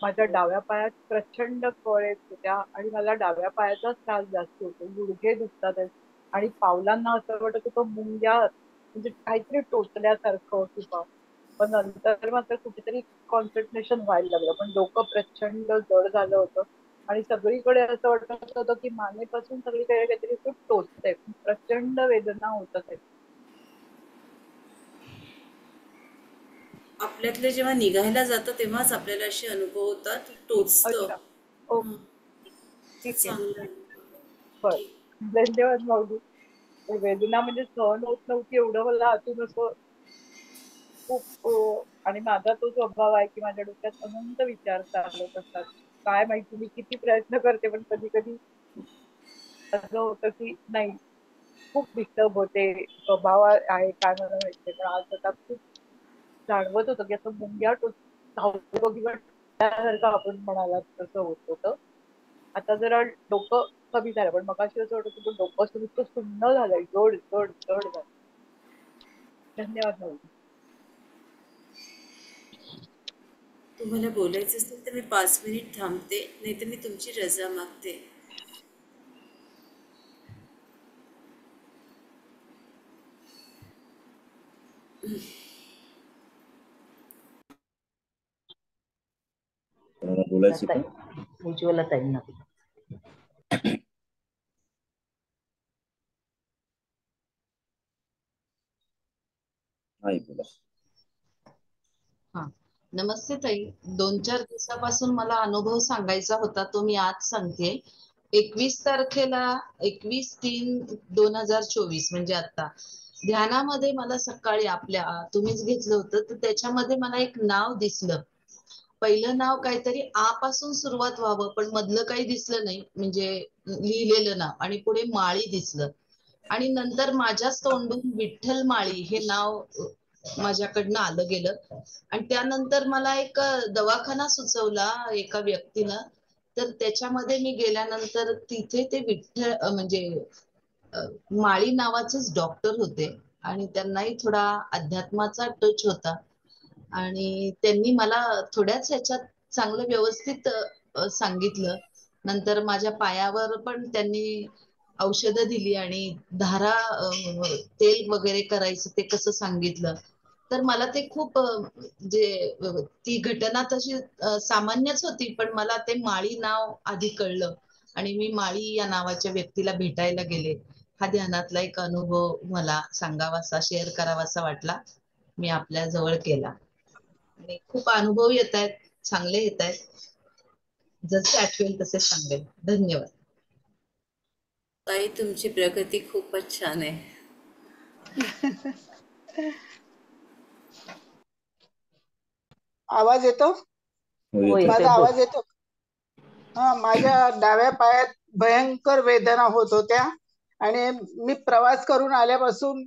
माझ्या डाव्या पायात प्रचंड कळ येत होत्या आणि मला डाव्या पायाचाच त्रास जास्त होतो. गुडघे दुखतात आहेत आणि पावलांना असं वाटत होतं मुंग्या म्हणजे काहीतरी टोचल्यासारखं किंवा. पण नंतर मात्र कुठेतरी कॉन्सन्ट्रेशन व्हायला लागलं, पण डोकं प्रचंड जड झालं होतं आणि सगळीकडे असं वाटत होतं की मानेपासून सगळीकडे काहीतरी खूप टोचतंय. प्रचंड वेदना होत आहेत. आपल्यातले जेव्हा निघायला जातं तेव्हाच आपल्याला असे अनुभव होतात. टोचतं. अच्छा, ओ, हं, ठीक आहे. चांगलं. बर, ठीक. धन्यवाद माऊली. वेदना म्हणजे सहन होत नव्हती एवढं मला आतून असं खूप. आणि माझा तो स्वभाव आहे की माझ्या डोक्यात अनंत विचार चालत असतात. काय माहिती मी किती प्रयत्न करते, पण कधी कधी असं होतं की नाही, खूप डिस्टर्ब होते. स्वभाव आहे काय मला माहिती, पण आज आता खूप जाणवत होतं की असं मुंग्या टोचल्यासारखं आपण म्हणाला तसं होत होतं. आता जरा डोकं कमी झालं, पण मगाशी असं वाटत होतं डोकं असं इतकं सुन्न झालंय, जड जड जड झालं. धन्यवाद माऊली. तुम्हाला बोलायचं असेल तर मी 5 मिनिट थांबते, नाहीतर मी तुमची रजा मागते. बोलायचं का? उज्ज्वला ताईंना. नाही बोला. हा, नमस्ते ताई. 2-4 दिवसापासून मला अनुभव सांगायचा होता, तो मी आज सांगते. 21 तारखेला 21/3/2024 म्हणजे आता ध्यानामध्ये मला सकाळी आपल्या तुम्हीच घेतलं होतं, तर त्याच्यामध्ये मला एक नाव दिसलं. पहिलं नाव काहीतरी आ पासून सुरुवात व्हावं, पण मधलं काही दिसलं नाही, म्हणजे लिहिलेलं नाव. आणि पुढे माळी दिसलं आणि नंतर माझ्याच तोंडून विठ्ठल माळी हे नाव माझ्याकडनं आलं गेलं. आणि त्यानंतर मला एक दवाखाना सुचवला एका व्यक्तीनं. तर त्याच्यामध्ये मी गेल्यानंतर तिथे ते विठ्ठल म्हणजे माळी नावाचेच डॉक्टर होते आणि त्यांनाही थोडा अध्यात्माचा टच होता आणि त्यांनी मला थोड्याच ह्याच्यात चांगलं व्यवस्थित सांगितलं. नंतर माझ्या पायावर पण त्यांनी औषधं दिली आणि धारा तेल वगैरे करायचं ते कसं सांगितलं. तर मला ते खूप जे ती घटना तशी सामान्यच होती, पण मला ते माळी नाव आधी कळलं आणि मी माळी या नावाच्या व्यक्तीला भेटायला गेले. हा ध्यानातला एक अनुभव मला सांगावासा, शेअर करावासा वाटला. मी आपल्या जवळ केला आणि खूप अनुभव येत आहेत, चांगले येत आहेत. जसे आठवेल तसे सांगेल. धन्यवाद. ताई, तुमची प्रगती खूपच छान आहे. आवाज येतो? हो हो, येतोय. माझा येतोय. बोल. आवाज येतो? हा, माझ्या डाव्या पायात भयंकर वेदना होत होत्या आणि मी प्रवास करून आल्यापासून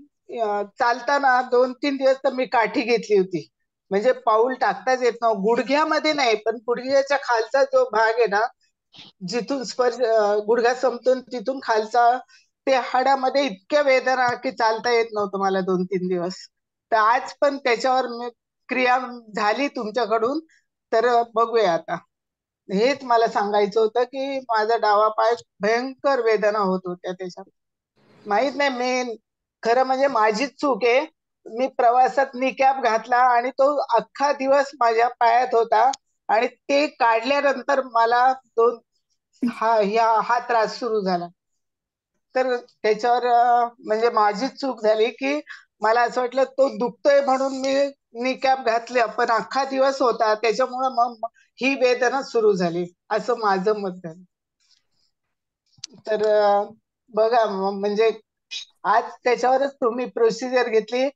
चालताना 2-3 दिवस तर मी काठी घेतली होती. म्हणजे पाऊल टाकताच येत नव्हतं. गुडघ्यामध्ये नाही, पण गुडघ्याच्या खालचा जो भाग आहे ना, जिथून स्पर्श गुडघा संपतो तिथून खालचा, ते हाडामध्ये इतक्या वेदना की चालता येत नव्हतं मला 2-3 दिवस. तर आज पण त्याच्यावर क्रिया झाली तुमच्याकडून, तर बघूया आता. हेच मला सांगायचं होतं की माझा डावा पाय भयंकर वेदना होत होत्या त्याच्यात. माहित नाही, मेन खरं म्हणजे माझीच चूक आहे. मी प्रवासात निकॅप घातला आणि तो अख्खा दिवस माझ्या पायात होता आणि ते काढल्यानंतर मला हा त्रास सुरू झाला. तर त्याच्यावर म्हणजे माझीच चूक झाली की मला असं वाटलं तो दुखतोय म्हणून मी निकॅप घातले, पण अख्खा दिवस होता त्याच्यामुळे मग ही वेदना सुरू झाली, असं माझं मत झालं. तर बघा म्हणजे आज त्याच्यावरच तुम्ही प्रोसिजर घेतली.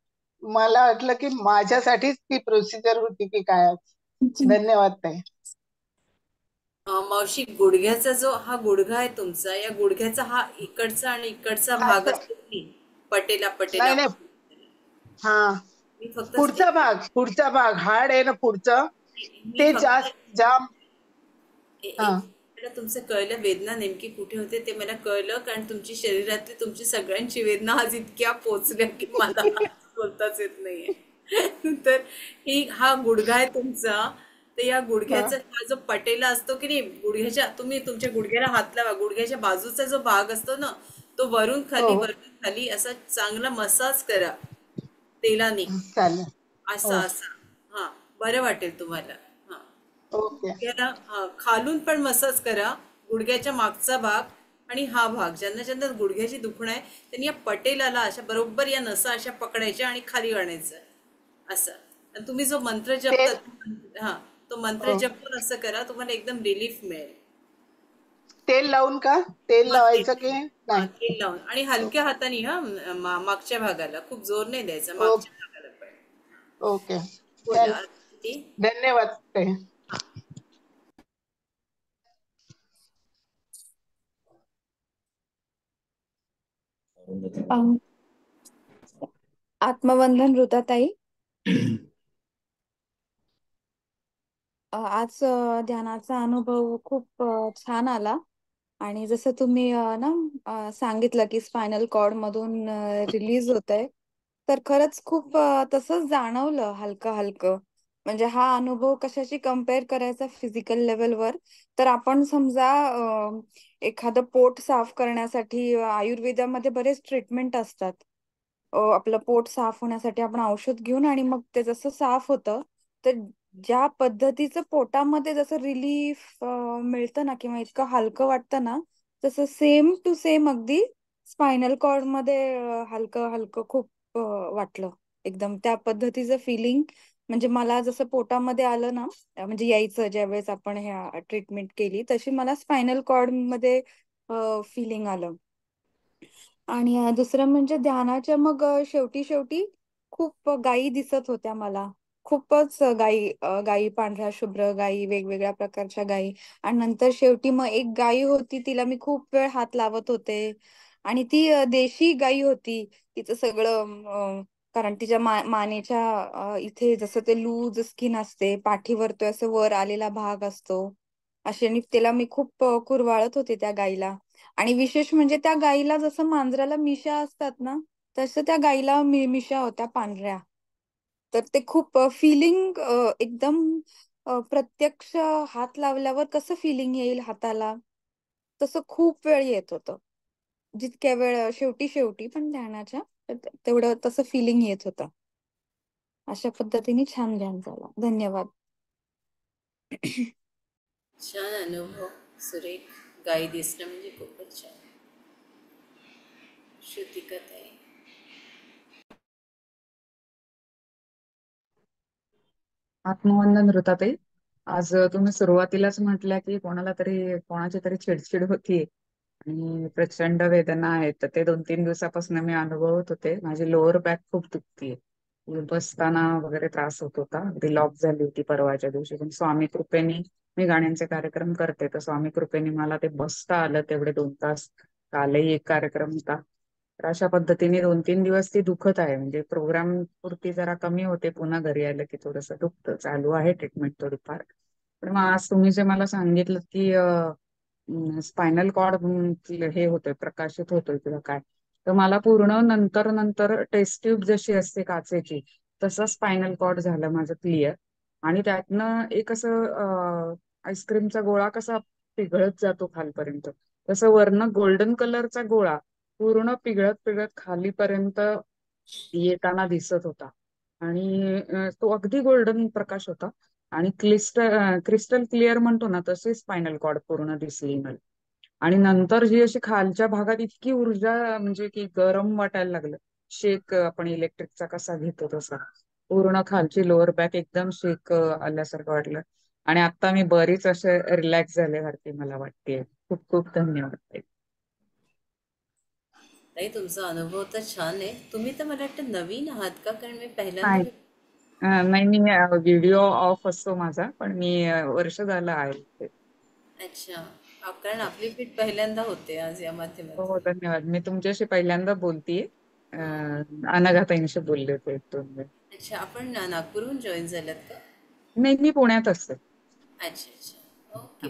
मला वाटलं की माझ्यासाठीच ती प्रोसिजर होती की काय आज. धन्यवाद ताई. मावशी, गुडघ्याचा जो हा गुडघा आहे तुमचा, या गुडघ्याचा हा इकडचा आणि इकडचा भाग असं असतो की पटेला पटेला. नाही नाही, हा, मी फक्त पुढचा भाग हाड आहे ना पुढचं, मी ते फक्त जास्त जाम. हा एक मला तुमचं कळलं, वेदना नेमकी कुठे होते ते मला कळलं, कारण तुमची शरीरातली तुमची सगळ्यांची वेदना आज इतक्या पोचल्या की मला बोलताच येत नाहीये. तर हा गुडघा आहे तुमचा. तर या हा गुडघ्याचा हा जो पटेला असतो की नाही, गुडघ्याच्या तुम्ही तुमच्या गुडघ्याला हात लावा, गुडघ्याच्या बाजूचा जो भाग असतो ना, तो हो हो वरून खाली असा चांगला मसाज करा तेलाने. चालेल. असा हो असा. हा, बरं वाटेल तुम्हाला. हा, ओके. गुडघ्याला खालून पण मसाज करा, गुडघ्याच्या मागचा भाग आणि हा भाग. ज्यांना ज्यांना गुडघ्याची दुखणं आहे त्यांनी या पटेलाला अशा बरोबर या नसा अशा पकडायच्या आणि खाली आणायचं असं. आणि तुम्ही जो मंत्र ते जपता, हा, तो मंत्र हो. जपून असं करा, तुम्हाला एकदम रिलीफ मिळेल. तेल लावून का? तेल हा, लावायचं की हा, नाही? तेल लावून आणि हलक्या हाताने, हा, मागच्या भागाला खूप जोर नाही द्यायचा, मागच्या भागाला पण. ओके. बोला थँक किती. धन्यवाद ताई. अं, आत्मवंदन ऋताताई. आज ध्यानाचा अनुभव खूप छान आला. आणि जसं तुम्ही सांगितलं की स्पायनल कॉर्ड मधून रिलीज होत आहे, तर खरंच खूप तसंच जाणवलं हलकं हलकं. म्हणजे हा अनुभव कशाशी कम्पेअर करायचा फिजिकल लेवलवर, तर आपण समजा एखादं पोट साफ करण्यासाठी आयुर्वेदामध्ये बरेच ट्रीटमेंट असतात. आपलं पोट साफ होण्यासाठी आपण औषध घेऊन आणि मग ते जसं साफ होतं, तर ज्या पद्धतीचं पोटामध्ये जसं रिलीफ मिळतं ना, किंवा इतकं हलकं वाटतं ना, तसं सेम टू सेम अगदी स्पायनल कॉर्ड मध्ये हलकं हलकं खूप वाटलं. एकदम त्या पद्धतीचं फिलिंग. म्हणजे मला जसं पोटामध्ये आलं ना, म्हणजे यायचं ज्यावेळेस आपण ह्या ट्रीटमेंट केली, तशी मला स्पायनल कॉर्ड मध्ये फिलिंग आलं. आणि दुसरं म्हणजे ध्यानाच्या मग शेवटी शेवटी खूप गायी दिसत होत्या मला. खूपच गायी, पांढऱ्या शुभ्र गायी, वेगवेगळ्या प्रकारच्या गायी. आणि नंतर शेवटी मग एक गायी होती, तिला मी खूप वेळ हात लावत होते. आणि ती देशी गायी होती. तिचं सगळं कारण तिच्या मानेच्या इथे जसं ते लूज स्किन असते, पाठीवर तो असं वर आलेला भाग असतो असे. आणि त्याला मी खूप कुरवाळत होते त्या गायीला. आणि विशेष म्हणजे त्या गायीला जसं मांजराला मिशा असतात ना, तसं त्या गायीला मिशा होत्या पांढऱ्या. तर ते खूप फिलिंग एकदम प्रत्यक्ष हात लावल्यावर कसं फिलिंग येईल हाताला, तसं खूप वेळ येत होतं. जितक्या वेळ शेवटी शेवटी पण ध्यानाच्या तेवढं तसं फिलिंग येत होतं. अशा पद्धतीने छान ध्यान झालं. धन्यवाद. छान अनुभव, सुरेख. गाई दिसणं म्हणजे खूपच छान. श्रुतिका ताई. आत्मवंदन ऋताताई. आज तुम्ही सुरुवातीलाच म्हटल्या की कोणाची तरी चिडचिड होतीये आणि प्रचंड वेदना आहेत. तर ते 2-3 दिवसापासून मी अनुभवत होते. माझी लोअर बॅक खूप दुखतीये. बसताना वगैरे त्रास होत होता. अगदी लॉक झाली होती परवाच्या दिवशी. पण स्वामी कृपेने मी गाण्यांचे कार्यक्रम करते, तर स्वामी कृपेने मला ते बसता आलं तेवढे 2 तास. कालही एक कार्यक्रम होता. तर अशा पद्धतीने 2-3 दिवस ती दुखत आहे. म्हणजे प्रोग्राम पुरती जरा कमी होते, पुन्हा घरी आलं की थोडंसं दुखतं. चालू आहे ट्रीटमेंट थोडीफार. पण मग आज तुम्ही जे मला सांगितलं की स्पायनल कॉर्ड हे होतोय, प्रकाशित होतोय किंवा काय, तर मला पूर्ण नंतर नंतर टेस्ट ट्यूब जशी असते काचेची, तसं स्पायनल कॉर्ड झालं माझं क्लिअर. आणि त्यातनं एक असं आईस्क्रीमचा गोळा कसा पिघळत जातो खालपर्यंत, तसं वरनं गोल्डन कलरचा गोळा पूर्ण पिघळत पिघळत खालीपर्यंत येताना दिसत होता. आणि तो अगदी गोल्डन प्रकाश होता. आणि क्रिस्टल क्लिअर म्हणतो ना, तशी स्पायनल कॉर्ड पूर्ण दिसली मला. आणि नंतर जी अशी खालच्या भागात इतकी ऊर्जा, म्हणजे की गरम वाटायला लागलं. शेक आपण इलेक्ट्रिकचा कसा घेतो तसा पूर्ण खालची लोअर बॅक एकदम शेक आल्यासारखं वाटलं. आणि आता मी बरीच असे रिलॅक्स झाल्यासारखी मला वाटते. खूप खूप धन्यवाद ताई. ताई, तुमचा अनुभव तर छान आहे. तुम्ही तर मला वाटतं नवीन आहात का? कारण मी पहिल्यांदा नाही, नाही, मी व्हिडिओ ऑफ असतो माझा, पण मी वर्ष झालं आहे इथे. अच्छा. कारण आपली भेट पहिल्यांदा होते आज या हो हो, माध्यमातून. धन्यवाद. मी तुमच्याशी पहिल्यांदा बोलतीये. अनघाताईंशी बोलले होते 1-2 वेळ. अच्छा, आपण नागपूरहून जॉईन झालात का? नाही, मी पुण्यात असते. अच्छा अच्छा, हा, ओके.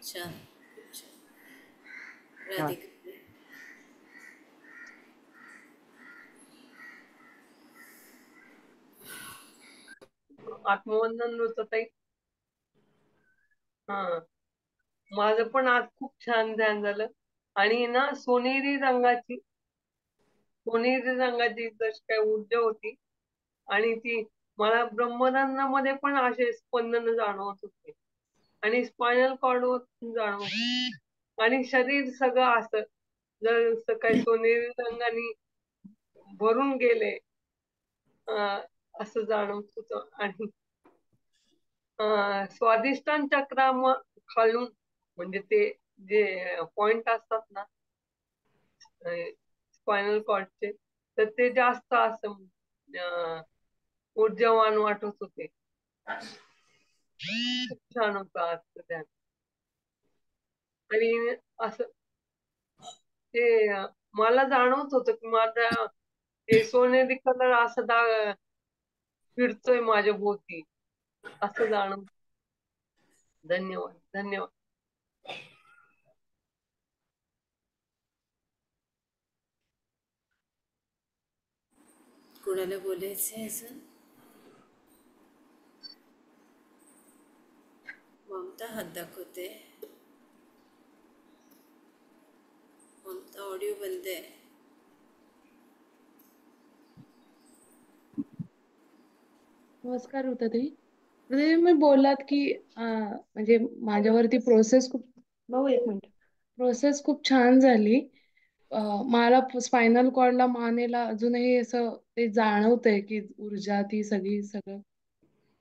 छान, खूप छान. हा. राधिका. आत्मवंदन होतं. हा, माझं पण आज खूप छान ध्यान झालं. आणि ना सोनेरी रंगाची जशी काय ऊर्जा होती. आणि ती मला ब्रह्मरंध्रामध्ये पण असे स्पंदन जाणवत होते. आणि स्पायनल कॉर्ड वर जाणवत होते. आणि शरीर सगळं असं जर काही सोनेरी रंगाने भरून गेले, अं, असं जाणवत होतं. आणि स्वाधिष्ठान चक्रा खालून, म्हणजे ते जे पॉइंट असतात ना स्पायनल कॉर्डचे, तर ते जास्त असं अं, ऊर्जावान वाटत होते. खूप छान होतं आजचं ध्यान. आणि असं ते मला जाणवत होतं की माझा हे सोनेरी कलर असं फिरतोय माझ्या भोवती, असं जाणवत. धन्यवाद, धन्यवाद. कोणाला बोलायचं आहे अजून? ममता हात दाखवते. ममता ऑडिओ बंद आहे. नमस्कार ऋताताई. ऋताताई, तुम्ही बोललात की म्हणजे माझ्यावरती प्रोसेस खूप छान झाली. मला स्पायनल कॉर्डला, मानेला अजूनही असं ते जाणवतंय की ऊर्जा ती सगळं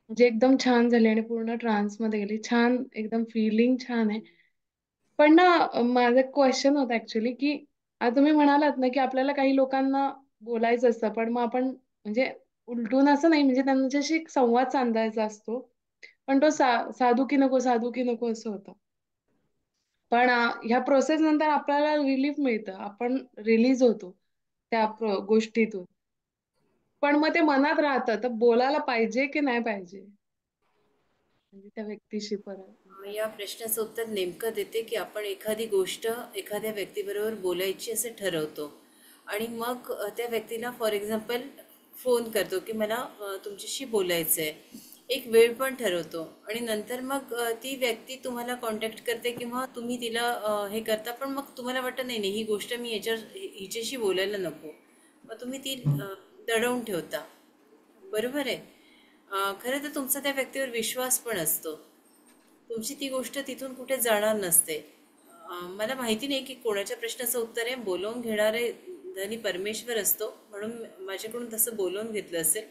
म्हणजे एकदम छान झाली आणि पूर्ण ट्रान्स मध्ये गेली. छान, एकदम फिलिंग छान आहे. पण ना, माझा क्वेश्चन होता ऍक्च्युली की आता तुम्ही म्हणालात ना की आपल्याला काही लोकांना बोलायचं असतं, पण मग आपण म्हणजे उलटून असं नाही, म्हणजे त्यांच्याशी एक संवाद साधायचा असतो, पण तो साधू की नको, साधू की नको असं होतं. पण ह्या प्रोसेस नंतर आपल्याला रिलीफ मिळतं, आपण रिलीज होतो त्या गोष्टीतून. पण मग ते मनात राहतं, तर बोलायला पाहिजे की नाही पाहिजे, म्हणजे त्या व्यक्तीशी परत. या प्रश्नाचं उत्तर नेमकं देते की आपण एखादी गोष्ट एखाद्या व्यक्तीबरोबर बोलायची असं ठरवतो. आणि मग त्या व्यक्तीला फॉर एक्झाम्पल फोन करतो की मला तुमच्याशी बोलायचं आहे. एक वेळ पण ठरवतो आणि नंतर मग ती व्यक्ती तुम्हाला कॉन्टॅक्ट करते किंवा तुम्ही तिला हे करता, पण मग तुम्हाला वाटतं नाही नाही ही गोष्ट मी हिच्याशी बोलायला नको, मग तुम्ही ती दडवून ठेवता. बरोबर आहे. खरं तर तुमचा त्या व्यक्तीवर विश्वास पण असतो, तुमची ती गोष्ट तिथून कुठे जाणार नसते. मला माहिती नाही की कोणाच्या प्रश्नाचं उत्तर आहे, बोलवून घेणारे धनी परमेश्वर असतो म्हणून माझ्याकडून तसं बोलवून घेतलं असेल.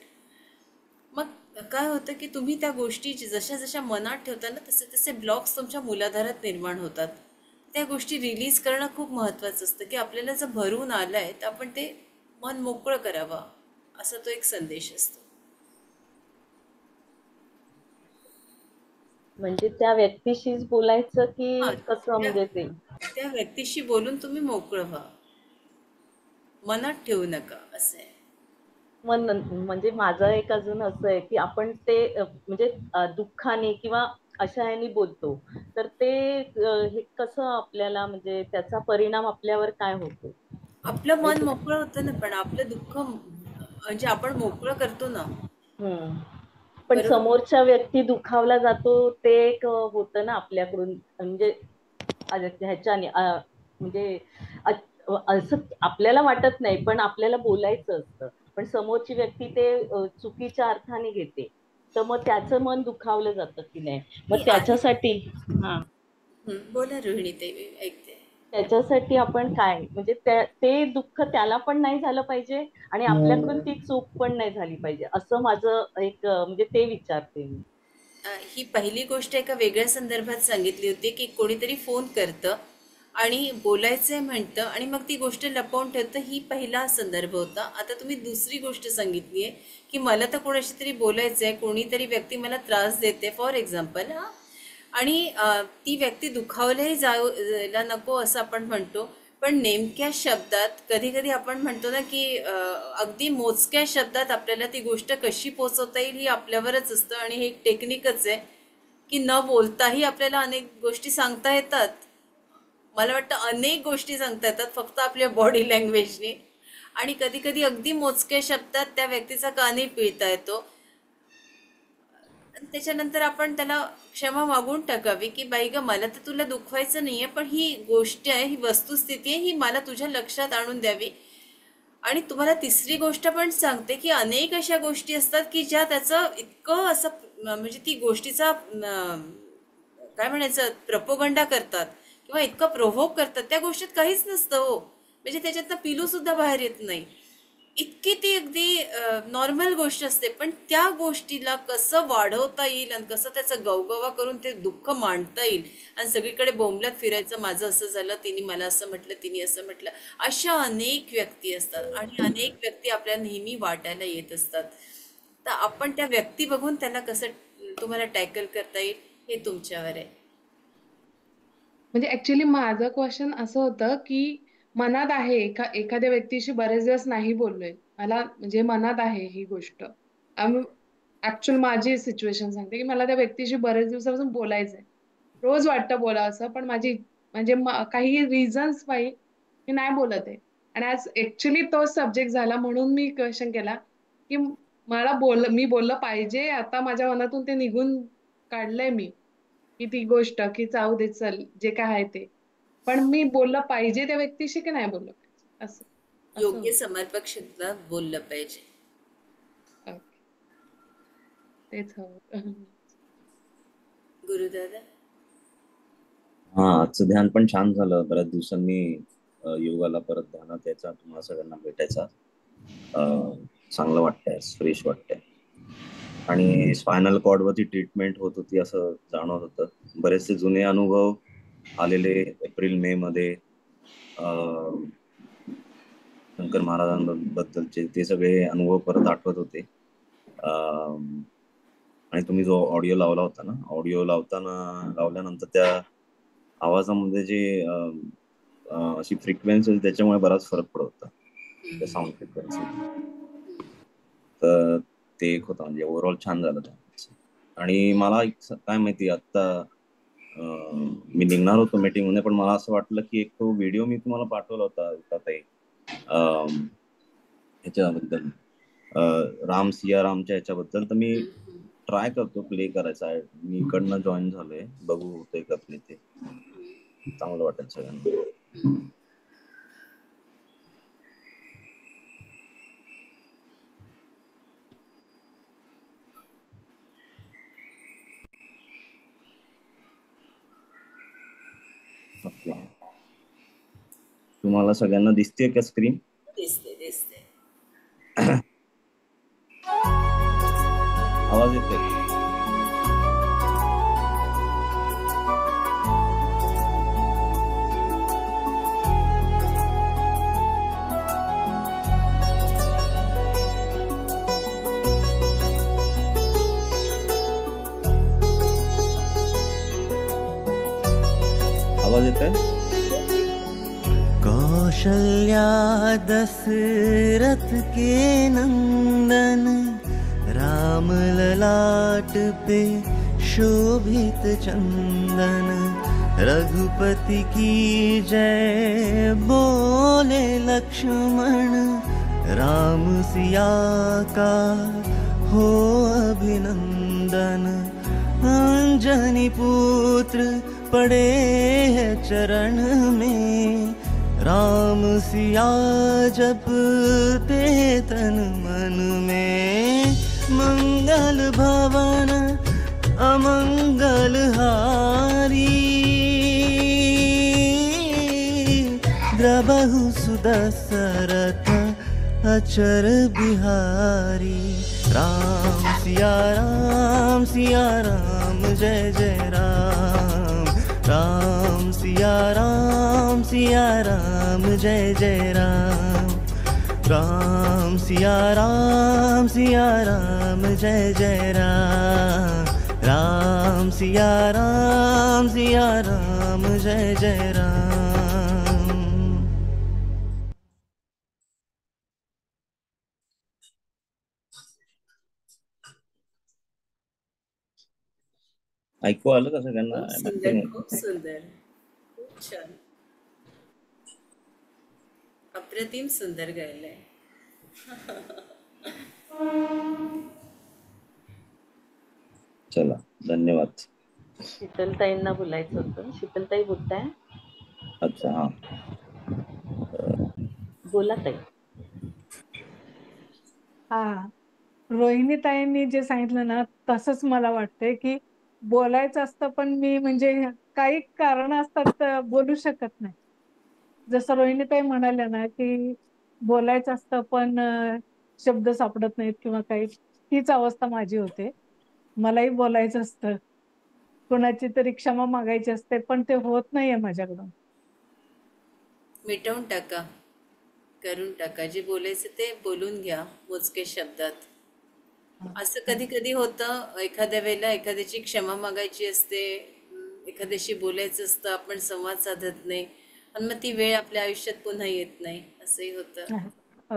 मग काय होतं की तुम्ही त्या गोष्टी जशा जशा मनात ठेवता ना तसे तसे ब्लॉक्स तुमच्या मूलाधारात निर्माण होतात. त्या गोष्टी रिलीज करणं खूप महत्त्वाचं असतं की आपल्याला जर भरून आलंय तर आपण ते मन मोकळं करावं, असा तो एक संदेश असतो. म्हणजे त्या व्यक्तीशीच बोलायचं हा, की कसं त्या म्हणजे ते त्या व्यक्तीशी बोलून तुम्ही मोकळं व्हा, मनात ठेवू नका, असं आहे. म्हणजे माझं एक अजून असं आहे की आपण ते म्हणजे दुःखाने किंवा अशा याने बोलतो तर ते हे कसं आपल्याला म्हणजे त्याचा परिणाम आपल्यावर काय होतो? आपलं मन म्हणजे मोकळं होतं ना, पण आपलं दुःख म्हणजे आपण मोकळं करतो ना. हम्म. पण बरोबर. समोरच्या व्यक्ती दुखावला जातो ते एक होतं ना आपल्याकडून म्हणजे ह्याच्याने म्हणजे असं आपल्याला वाटत नाही पण आपल्याला बोलायचं असतं पण समोरची व्यक्ती ते चुकीच्या अर्थाने घेते तर मग त्याचं मन दुखावलं जातं की नाही मग मी आहे. त्याच्यासाठी हा बोला रोहिणी ताई, ऐकते. त्याच्यासाठी आपण काय म्हणजे ते दुःख त्याला पण नाही झालं पाहिजे आणि आपल्याकडून ती चूक पण नाही झाली पाहिजे असं माझं एक म्हणजे ते विचारते मी. ही पहिली गोष्ट एका वेगळ्या संदर्भात सांगितली होती की कोणीतरी फोन करतं आणि बोलायचंय म्हणतं आणि मग ती गोष्ट लपवून ठेवतं, ही पहिला संदर्भ होता. आता तुम्ही दुसरी गोष्ट सांगितली आहे की मला तर कोणाशी तरी बोलायचंय, कोणीतरी व्यक्ती मला त्रास देते फॉर एक्झाम्पल, हा, आणि ती व्यक्ती दुखावल्याही जायला नको असं आपण म्हणतो, पण नेमक्या शब्दात कधी कधी आपण म्हणतो ना की अगदी मोजक्या शब्दात आपल्याला ती गोष्ट कशी पोचवता येईल ही आपल्यावरच असतं, आणि हे एक टेक्निकच आहे की न बोलताही आपल्याला अनेक गोष्टी सांगता येतात. मला वाटतं अनेक गोष्टी सांगता येतात फक्त आपल्या बॉडी लँग्वेजने, आणि कधी कधी अगदी मोजक्या शब्दात त्या व्यक्तीचा कानही पिळता येतो. त्याच्यानंतर आपण त्याला क्षमा मागून टाकावी की बाई ग, मला तर तुला दुखवायचं नाहीये, पण ही गोष्ट आहे, ही वस्तुस्थिती आहे, ही मला तुझ्या लक्षात आणून द्यावी. आणि तुम्हाला तिसरी गोष्ट पण सांगते की अनेक अशा गोष्टी असतात की ज्या त्याचं इतकं असं म्हणजे ती गोष्टीचा काय म्हणायचं प्रपोगंडा करतात किंवा इतकं प्रोव्होक करतात, त्या गोष्टीत काहीच नसतं हो. म्हणजे त्याच्यातनं पिलू सुद्धा बाहेर येत नाही, इतकी ती अगदी नॉर्मल गोष्ट असते, पण त्या गोष्टीला कसं वाढवता येईल आणि कसं त्याचं गवगवा करून ते दुःख मांडता येईल आणि सगळीकडे बोंबलत फिरायचं, माझं असं झालं, तिने मला असं म्हटलं, तिने असं म्हटलं, अशा अनेक व्यक्ती असतात आणि अनेक व्यक्ती आपल्याला नेहमी वाटायला येत असतात. तर आपण त्या व्यक्ती बघून त्याला कसं तुम्हाला टॅकल करता येईल हे तुमच्यावर आहे. म्हणजे ऍक्च्युली माझं क्वेश्चन असं होतं की मनात आहे एखाद्या व्यक्तीशी बरेच दिवस नाही बोललोय, मला म्हणजे मनात आहे ही गोष्ट. ऍक्च्युअल माझी सिच्युएशन सांगते की मला त्या व्यक्तीशी बरेच दिवसापासून बोलायचंय, रोज वाटतं बोलावंसं, पण माझी म्हणजे काही रिझन्स पायी मी नाही बोलत आहे. आणि आज ऍक्च्युली तोच सब्जेक्ट झाला म्हणून मी क्वेश्चन केला की मी बोललं पाहिजे, आता माझ्या मनातून ते निघून काढलंय मी की ती गोष्ट की जाऊ दे चल जे काय आहे ते, पण मी बोललं पाहिजे त्या व्यक्तीशी की नाही बोललं पाहिजे असं असं योग्य होतं. समर्पक शब्दात बोललं पाहिजे. Okay. तेच हवं. गुरुदादा. हा, आजचं ध्यान पण छान झालं. बऱ्याच दिवसांनी योगाला परत ध्यानात यायचा, तुम्हाला सगळ्यांना भेटायचा. चांगलं वाटतंय, फ्रेश वाटतंय. आणि स्पायनल कॉर्डवरती ट्रीटमेंट होत होती असं जाणवत होतं. बरेचसे जुने अनुभव आलेले एप्रिल मे मध्ये शंकर महाराजांबद्दलचे ते सगळे अनुभव परत आठवत होते. आणि तुम्ही जो ऑडिओ लावला होता ना, ऑडिओ लावल्यानंतर त्या आवाजामध्ये जे अशी फ्रिक्वेन्सी, त्याच्यामुळे बराच फरक पडत होता, त्या साऊंड फ्रिक्वेन्सी. तर ते एक होतं, म्हणजे ओव्हरऑल छान झालं ते. आणि मला काय माहिती, आता मी निघणार होतो मीटिंग मध्ये, पण मला असं वाटलं की एक तो व्हिडिओ मी तुम्हाला पाठवला होता ताई, ह्याच्याबद्दल राम सिया रामच्या ह्याच्याबद्दल, तर मी ट्राय करतो प्ले करायचा. मी इकडनं जॉईन झालोय, बघू होतंय का प्ले. ते चांगलं वाटेल सगळ्यांना. ओके, तुम्हाला सगळ्यांना दिसते का स्क्रीन? दिसते दिसते. आवाज येतोय? आवाज येतोय? कौशल्या दशरथ के नंदन, राम ललाट पे शोभित चंदन, रघुपति की जय बोले लक्ष्मण, राम सिया का हो अभिनंदन, अंजनी पुत्र पड़े है चरण में, राम सिया जपते तन मन में, मंगल भवन अमंगल हारी, द्रबहु सुदशरथ अचर बिहारी, राम सिया राम जय जय राम, राम सिया राम जय जय राम, राम सिया राम जय जय राम, राम सिया राम जय जय राम. ऐकू आलं का सगळ्यांना? खूप सुंदर, खूप सुंदर, खूप छान, अप्रतिम सुंदर गायलंय. चला, धन्यवाद. शीतलताईंना बोलायचं होतं. शीतलताई बोलताय? अच्छा, हा बोला ताई. हा, रोहिणीताईंनी जे सांगितलं ना तसंच मला वाटतंय की बोलायचं असतं पण मी म्हणजे काही कारण असतात बोलू शकत नाही. जसं रोहिणीताई म्हणाल्या ना की बोलायचं असतं पण शब्द सापडत नाहीत किंवा काही, तीच अवस्था माझी होते. मलाही बोलायचं असतं, कोणाची तरी क्षमा मागायची असते पण ते होत नाहीये माझ्याकडून. मिटवून टाका, करून टाका. जे बोलायचं ते बोलून घ्या मोजके शब्दात. असं कधी कधी होतं, एखाद्या वेळेला एखाद्याची क्षमा मागायची असते, एखाद्याशी बोलायचं असतं, आपण संवाद साधत नाही आणि मग ती वेळ आपल्या आयुष्यात पुन्हा येत नाही, असंही होतं.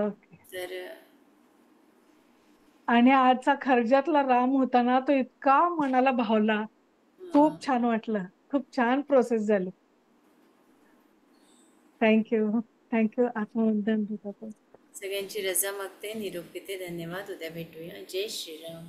ओके. तर आणि आजचा खर्जातला राम होता ना तो इतका मनाला भावला, खूप छान वाटलं, खूप छान प्रोसेस झाली. Thank you thank you. आत्मवंदन होता. सगळ्यांची रजा मागते, निरोप घेते. धन्यवाद. उद्या भेटूया. जय श्रीराम.